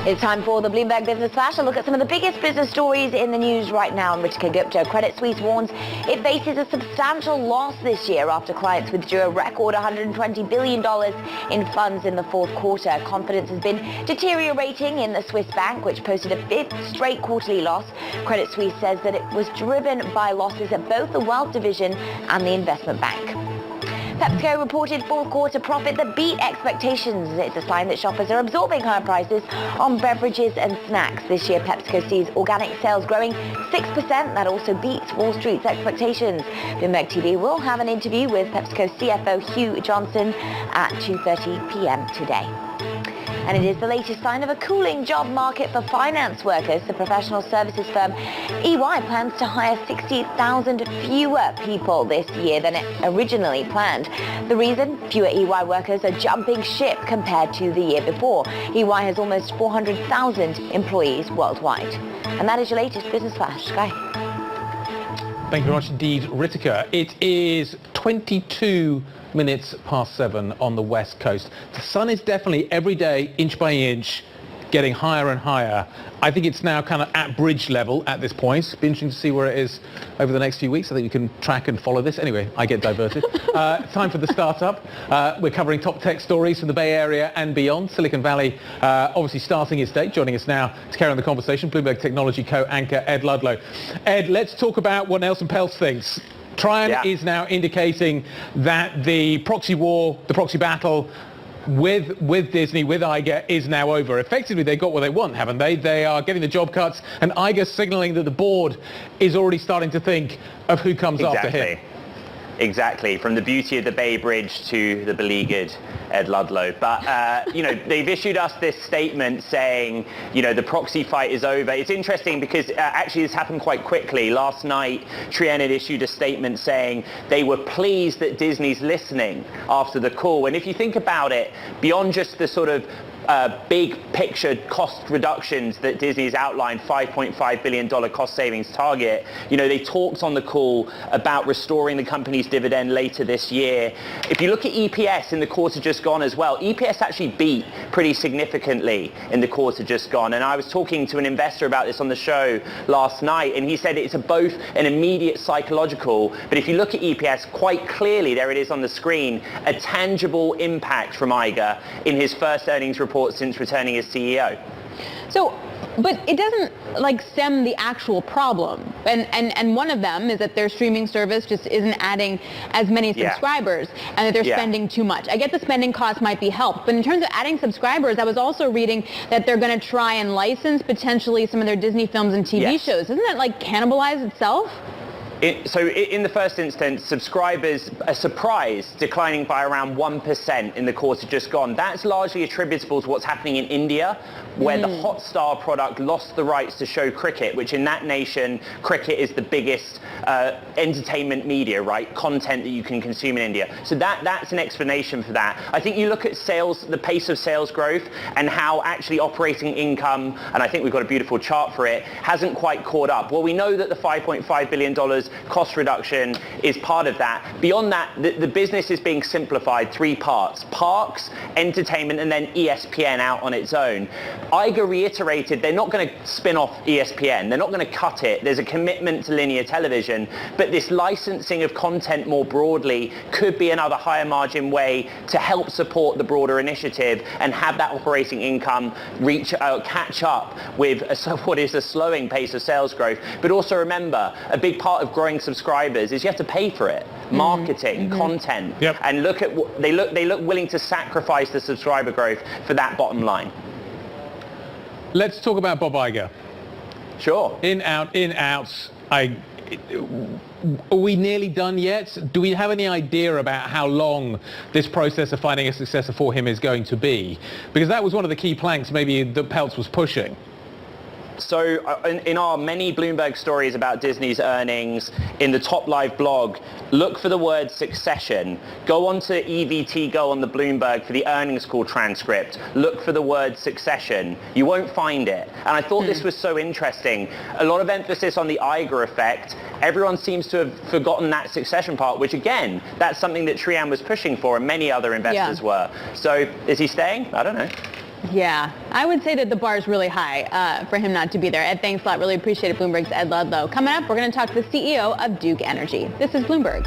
It's time for the Bloomberg Business Flash. A look at some of the biggest business stories in the news right now. And Ritika Gupta, Credit Suisse warns it faces a substantial loss this year after clients withdrew a record $120 billion in funds in the fourth quarter. Confidence has been deteriorating in the Swiss bank, which posted a fifth straight quarterly loss. Credit Suisse says that it was driven by losses at both the wealth division and the investment bank. PepsiCo reported fourth quarter profit that beat expectations. It's a sign that shoppers are absorbing higher prices on beverages and snacks. This year, PepsiCo sees organic sales growing 6%. That also beats Wall Street's expectations. Bloomberg TV will have an interview with PepsiCo CFO Hugh Johnson at 2:30 p.m. today. And it is the latest sign of a cooling job market for finance workers. The professional services firm EY plans to hire 60,000 fewer people this year than it originally planned. The reason? Fewer EY workers are jumping ship compared to the year before. EY has almost 400,000 employees worldwide. And that is your latest Business Flash. Sky. Thank you very much indeed, Ritika. It is 22 minutes past 7 on the west coast. The sun is definitely every day, inch by inch, getting higher and higher. I think it's now kind of at bridge level at this point. It's been interesting to see where it is over the next few weeks. I think we can track and follow this. Anyway, I get diverted. Time for the startup. We're covering top tech stories from the Bay Area and beyond. Silicon Valley obviously starting its day. Joining us now to carry on the conversation, Bloomberg Technology co-anchor Ed Ludlow. Ed, let's talk about what Nelson Peltz thinks. Trian is now indicating that the proxy war, the proxy battle with Disney, with Iger, is now over. Effectively, they got what they want, haven't they? They are getting the job cuts, and Iger signaling that the board is already starting to think of who comes after him. Exactly, from the beauty of the Bay Bridge to the beleaguered Ed Ludlow. But, you know, they've issued us this statement saying, you know, the proxy fight is over. It's interesting because actually this happened quite quickly. Last night, Trian had issued a statement saying they were pleased that Disney's listening after the call. And if you think about it, beyond just the sort of big picture cost reductions that Disney has outlined, $5.5 billion cost savings target. You know, they talked on the call about restoring the company's dividend later this year. If you look at EPS in the quarter just gone as well, EPS actually beat pretty significantly in the quarter just gone. And I was talking to an investor about this on the show last night, and he said it's both an immediate psychological, but if you look at EPS, quite clearly, there it is on the screen, a tangible impact from Iger in his first earnings report since returning as CEO. So, but it doesn't like stem the actual problem. And one of them is that their streaming service just isn't adding as many subscribers and that they're spending too much. I get the spending cost might be helped, but in terms of adding subscribers, I was also reading that they're going to try and license potentially some of their Disney films and TV shows. Doesn't that like cannibalize itself? So in the first instance, subscribers are surprised, declining by around 1% in the quarter just gone. That's largely attributable to what's happening in India, where the Hotstar product lost the rights to show cricket, which in that nation, cricket is the biggest entertainment media, right? Content that you can consume in India. So that's an explanation for that. I think you look at sales, the pace of sales growth, and how actually operating income, and I think we've got a beautiful chart for it, hasn't quite caught up. Well, we know that the $5.5 billion cost reduction is part of that. Beyond that, the business is being simplified 3 parts: parks, entertainment, and then ESPN out on its own. Iger reiterated they're not going to spin off ESPN. They're not going to cut it. There's a commitment to linear television, but this licensing of content more broadly could be another higher margin way to help support the broader initiative and have that operating income catch up with what is a slowing pace of sales growth. But also remember, a big part of growing subscribers is you have to pay for it. Marketing, content, and look at they look willing to sacrifice the subscriber growth for that bottom line. Let's talk about Bob Iger. Sure. In, out. Are we nearly done yet? Do we have any idea about how long this process of finding a successor for him is going to be? Because that was one of the key planks maybe that Peltz was pushing. So in our many Bloomberg stories about Disney's earnings, in the Top Live blog, look for the word succession. Go on to EVT Go on the Bloomberg for the earnings call transcript. Look for the word succession. You won't find it. And I thought this was so interesting. A lot of emphasis on the Iger effect. Everyone seems to have forgotten that succession part, which again, that's something that Trian was pushing for and many other investors were. So is he staying? I don't know. Yeah, I would say that the bar is really high for him not to be there. Ed, thanks a lot. Really appreciate it. Bloomberg's Ed Ludlow. Coming up, we're going to talk to the CEO of Duke Energy. This is Bloomberg.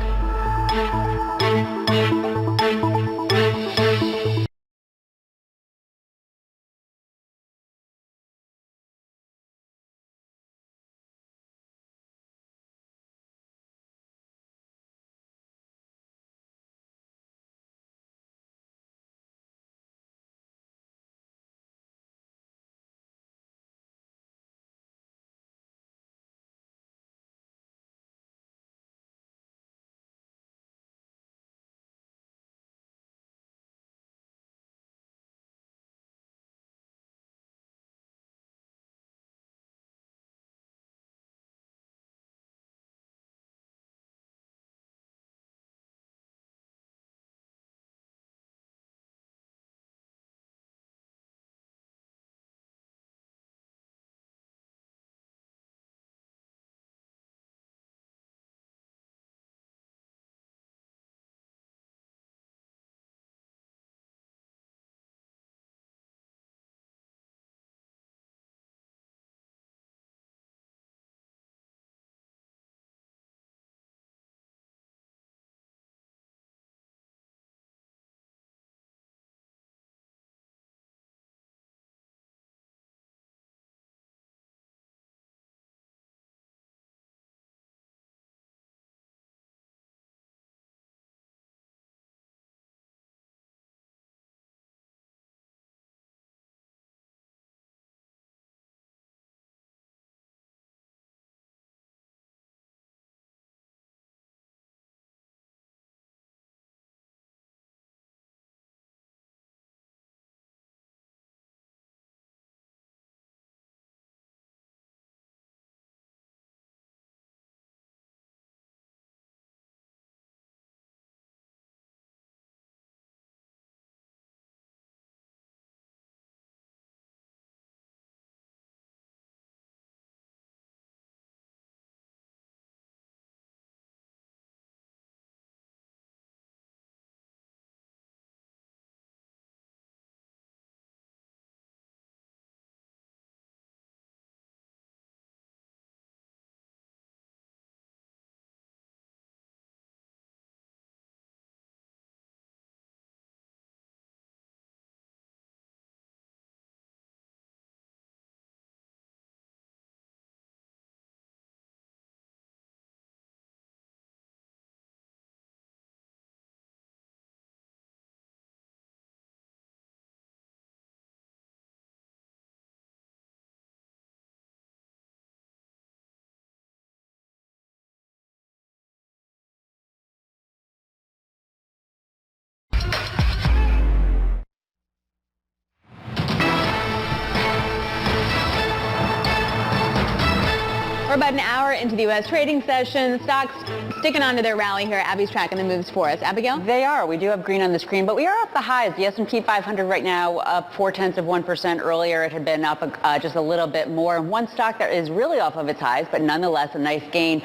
about an hour into the U.S. trading session. Stocks sticking on to their rally here. Abby's tracking the moves for us. Abigail? They are. We do have green on the screen, but we are up the highs. The S&P 500 right now up 0.4%. Earlier it had been up just a little bit more. And one stock that is really off of its highs, but nonetheless a nice gain.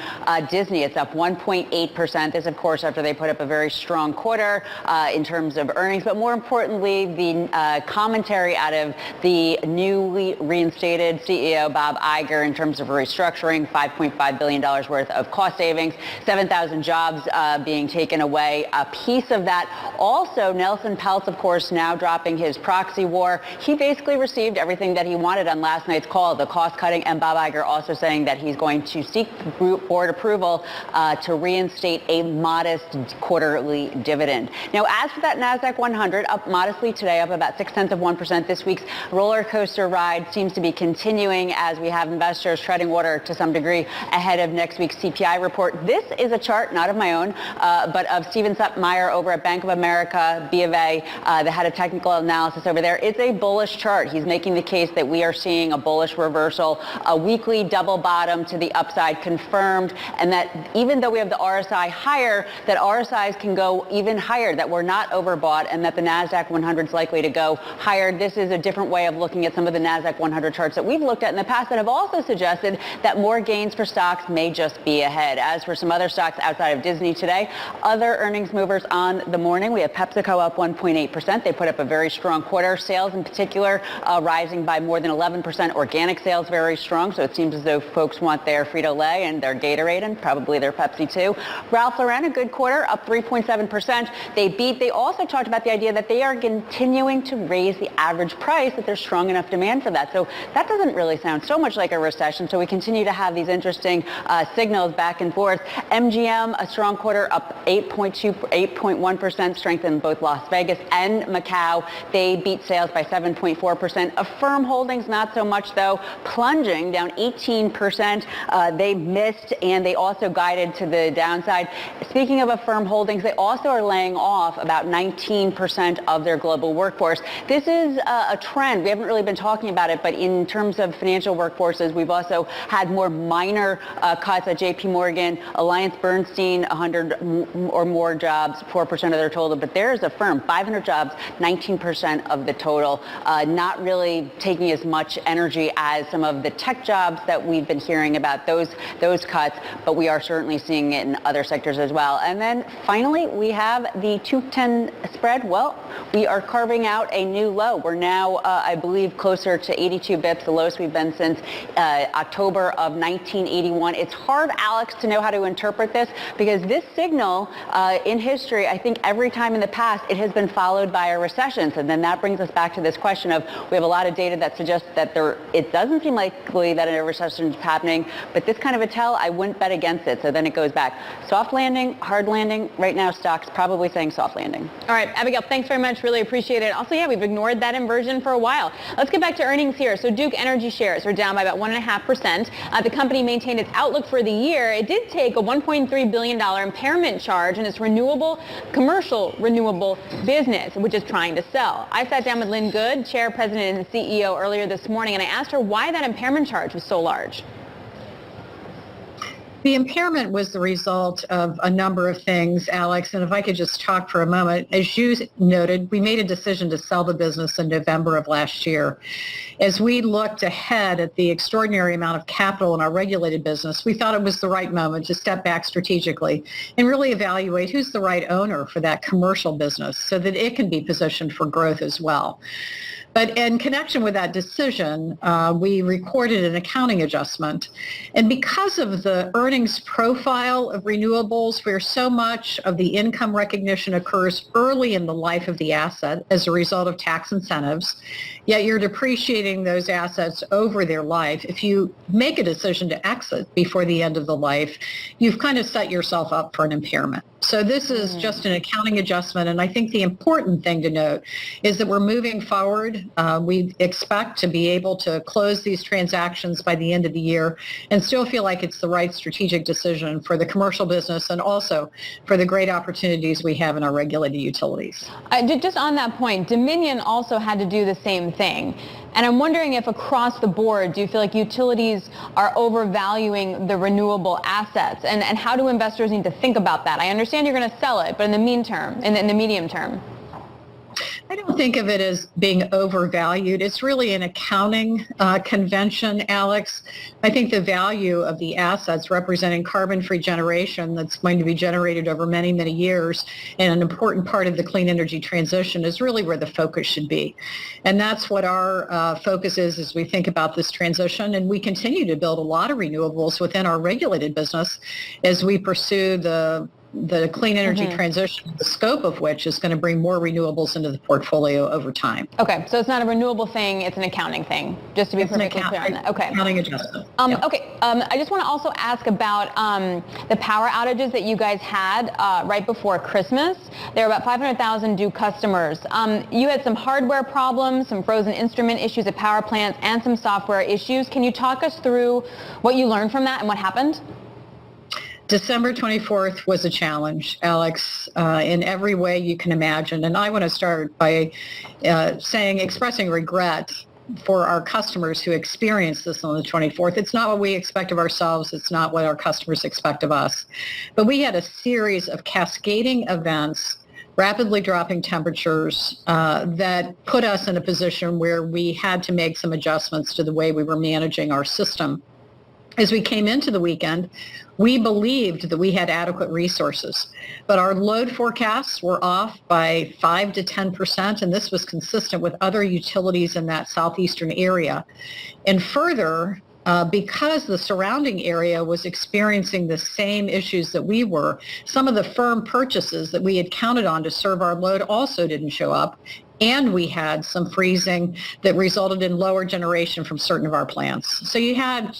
Disney, it's up 1.8%. This, of course, after they put up a very strong quarter in terms of earnings, but more importantly, the commentary out of the newly reinstated CEO Bob Iger in terms of restructuring, $5.5 billion worth of cost savings, 7,000 jobs being taken away. A piece of that. Also, Nelson Peltz, of course, now dropping his proxy war. He basically received everything that he wanted on last night's call, the cost cutting, and Bob Iger also saying that he's going to seek board approval to reinstate a modest quarterly dividend. Now, as for that NASDAQ 100, up modestly today, up about 0.6%. This week's roller coaster ride seems to be continuing as we have investors treading water to some degree ahead of next week's CPI report. This is a chart, not of my own, but of Steven Meyer over at Bank of America, B of A, the head of technical analysis over there. It's a bullish chart. He's making the case that we are seeing a bullish reversal, a weekly double bottom to the upside confirmed, and that even though we have the RSI higher, that RSIs can go even higher, that we're not overbought, and that the NASDAQ 100 is likely to go higher. This is a different way of looking at some of the NASDAQ 100 charts that we've looked at in the past that have also suggested that more gains for stocks may just be ahead. As for some other stocks outside of Disney today, other earnings movers on the morning, we have PepsiCo up 1.8%. They put up a very strong quarter. Sales in particular rising by more than 11%. Organic sales very strong, so it seems as though folks want their Frito-Lay and their Gatorade and probably their Pepsi too. Ralph Lauren, a good quarter, up 3.7%. They also talked about the idea that they are continuing to raise the average price, that there's strong enough demand for that. So that doesn't really sound so much like a recession. So we continue to have these interesting signals back and forth. MGM, a strong quarter, up 8.1%, strength in both Las Vegas and Macau. They beat sales by 7.4%. Affirm Holdings, not so much though, plunging down 18%. They missed and they also guided to the downside. Speaking of Affirm Holdings, they also are laying off about 19% of their global workforce. This is a trend. We haven't really been talking about it, but in terms of financial workforces, we've also had more minor cuts at JP Morgan, AllianceBernstein, 100 or more jobs, 4% of their total, but there's Affirm, 500 jobs, 19% of the total, not really taking as much energy as some of the tech jobs that we've been hearing about, those cuts, but we are certainly seeing it in other sectors as well. And then finally, we have the 210 spread. Well, we are carving out a new low. We're now, I believe, closer to 82 bips, the lowest we've been since October of 1981. It's hard, Alex, to know how to interpret this because this signal in history, I think every time in the past, it has been followed by a recession. So then that brings us back to this question of we have a lot of data that suggests that it doesn't seem likely that a recession is happening, but this kind of a tell, I wouldn't bet against it. So then it goes back. Soft landing, hard landing. Right now, stocks probably saying soft landing. All right, Abigail, thanks very much. Really appreciate it. Also, yeah, we've ignored that inversion for a while. Let's get back to earnings here. So Duke Energy shares are down by about 1.5%. The company maintained its outlook for the year. It did take a $1.3 billion impairment charge in its commercial renewable business, which is trying to sell. I sat down with Lynn Good, Chair, President, and CEO earlier this morning, and I asked her why that impairment charge was so large. The impairment was the result of a number of things, Alex, and if I could just talk for a moment. As you noted, we made a decision to sell the business in November of last year. As we looked ahead at the extraordinary amount of capital in our regulated business, we thought it was the right moment to step back strategically and really evaluate who's the right owner for that commercial business so that it can be positioned for growth as well. But in connection with that decision, we recorded an accounting adjustment. And because of the earnings profile of renewables, where so much of the income recognition occurs early in the life of the asset as a result of tax incentives, yet you're depreciating those assets over their life. If you make a decision to exit before the end of the life, you've kind of set yourself up for an impairment. So this is just an accounting adjustment, and I think the important thing to note is that we're moving forward. We expect to be able to close these transactions by the end of the year and still feel like it's the right strategic decision for the commercial business and also for the great opportunities we have in our regulated utilities. Just on that point, Dominion also had to do the same thing. And I'm wondering if across the board, do you feel like utilities are overvaluing the renewable assets? And how do investors need to think about that? I understand you're going to sell it, but in the medium term. I don't think of it as being overvalued. It's really an accounting convention, Alex. I think the value of the assets representing carbon-free generation that's going to be generated over many, many years and an important part of the clean energy transition is really where the focus should be. And that's what our focus is as we think about this transition. And we continue to build a lot of renewables within our regulated business as we pursue the clean energy transition, the scope of which is going to bring more renewables into the portfolio over time. Okay, so it's not a renewable thing, it's an accounting thing, just to be perfectly clear on that. Okay. Accounting adjustment. Okay, I just want to also ask about the power outages that you guys had right before Christmas. There were about 500,000 due customers. You had some hardware problems, some frozen instrument issues at power plants, and some software issues. Can you talk us through what you learned from that and what happened? December 24th was a challenge, Alex, in every way you can imagine. And I want to start by expressing regret for our customers who experienced this on the 24th. It's not what we expect of ourselves. It's not what our customers expect of us. But we had a series of cascading events, rapidly dropping temperatures that put us in a position where we had to make some adjustments to the way we were managing our system. As we came into the weekend, we believed that we had adequate resources, but our load forecasts were off by 5 to 10%, and this was consistent with other utilities in that southeastern area. And further, because the surrounding area was experiencing the same issues that we were, some of the firm purchases that we had counted on to serve our load also didn't show up. And we had some freezing that resulted in lower generation from certain of our plants. So you had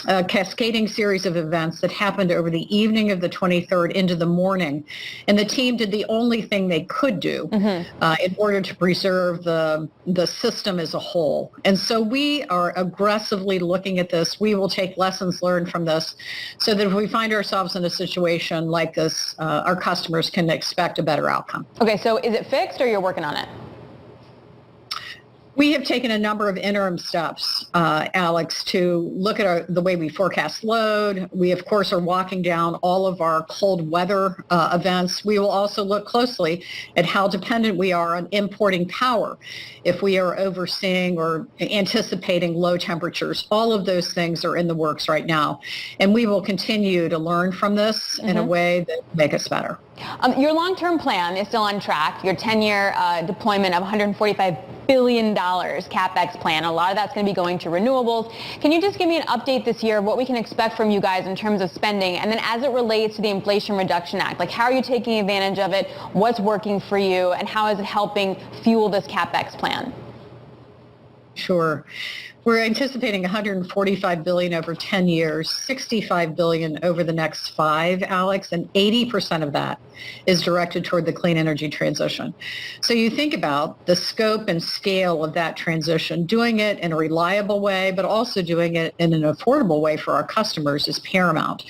a cascading series of events that happened over the evening of the 23rd into the morning. And the team did the only thing they could do in order to preserve the system as a whole. And so we are aggressively looking at this. We will take lessons learned from this so that if we find ourselves in a situation like this, our customers can expect a better outcome. Okay, so is it fixed or you're working on it? We have taken a number of interim steps, Alex, to look at the way we forecast load. We, of course, are walking down all of our cold weather events. We will also look closely at how dependent we are on importing power if we are overseeing or anticipating low temperatures. All of those things are in the works right now. And we will continue to learn from this in a way that will make us better. Your long-term plan is still on track. Your 10-year deployment of $145 billion CapEx plan. A lot of that's going to be going to renewables. Can you just give me an update this year of what we can expect from you guys in terms of spending? And then as it relates to the Inflation Reduction Act, like how are you taking advantage of it? What's working for you? And how is it helping fuel this CapEx plan? Sure. We're anticipating $145 billion over 10 years, $65 billion over the next 5, Alex, and 80% of that is directed toward the clean energy transition. So you think about the scope and scale of that transition, doing it in a reliable way, but also doing it in an affordable way for our customers is paramount.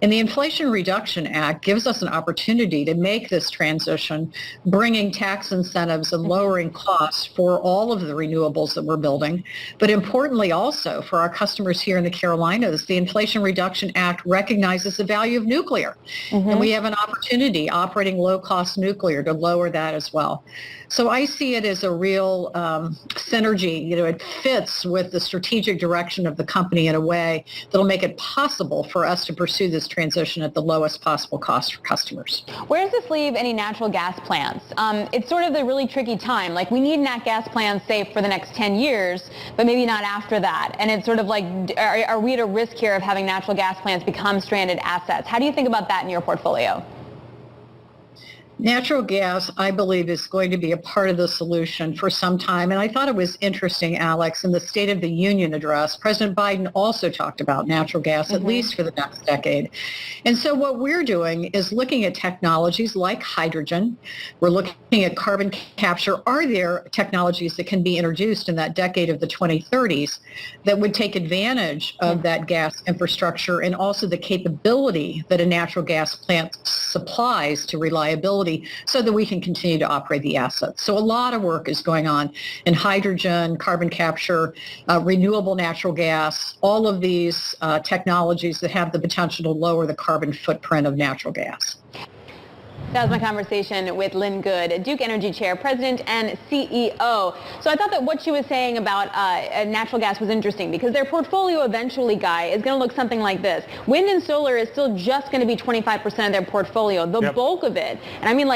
And the Inflation Reduction Act gives us an opportunity to make this transition, bringing tax incentives and lowering costs for all of the renewables that we're building, but importantly also for our customers here in the Carolinas, the Inflation Reduction Act recognizes the value of nuclear. And we have an opportunity operating low-cost nuclear to lower that as well. So I see it as a real synergy. You know, it fits with the strategic direction of the company in a way that'll make it possible for us to pursue this transition at the lowest possible cost for customers. Where does this leave any natural gas plants? It's sort of the really tricky time. Like we need nat gas plants, say, for the next 10 years, but maybe not after that. And it's sort of like, are we at a risk here of having natural gas plants become stranded assets? How do you think about that in your portfolio? Natural gas, I believe, is going to be a part of the solution for some time. And I thought it was interesting, Alex, in the State of the Union address, President Biden also talked about natural gas, at least for the next decade. And so what we're doing is looking at technologies like hydrogen. We're looking at carbon capture. Are there technologies that can be introduced in that decade of the 2030s that would take advantage of that gas infrastructure and also the capability that a natural gas plant supplies to reliability so that we can continue to operate the assets. So a lot of work is going on in hydrogen, carbon capture, renewable natural gas, all of these technologies that have the potential to lower the carbon footprint of natural gas. That was my conversation with Lynn Good, Duke Energy Chair, President and CEO. So I thought that what she was saying about natural gas was interesting because their portfolio eventually, Guy, is going to look something like this. Wind and solar is still just going to be 25% of their portfolio. The bulk of it, and I mean like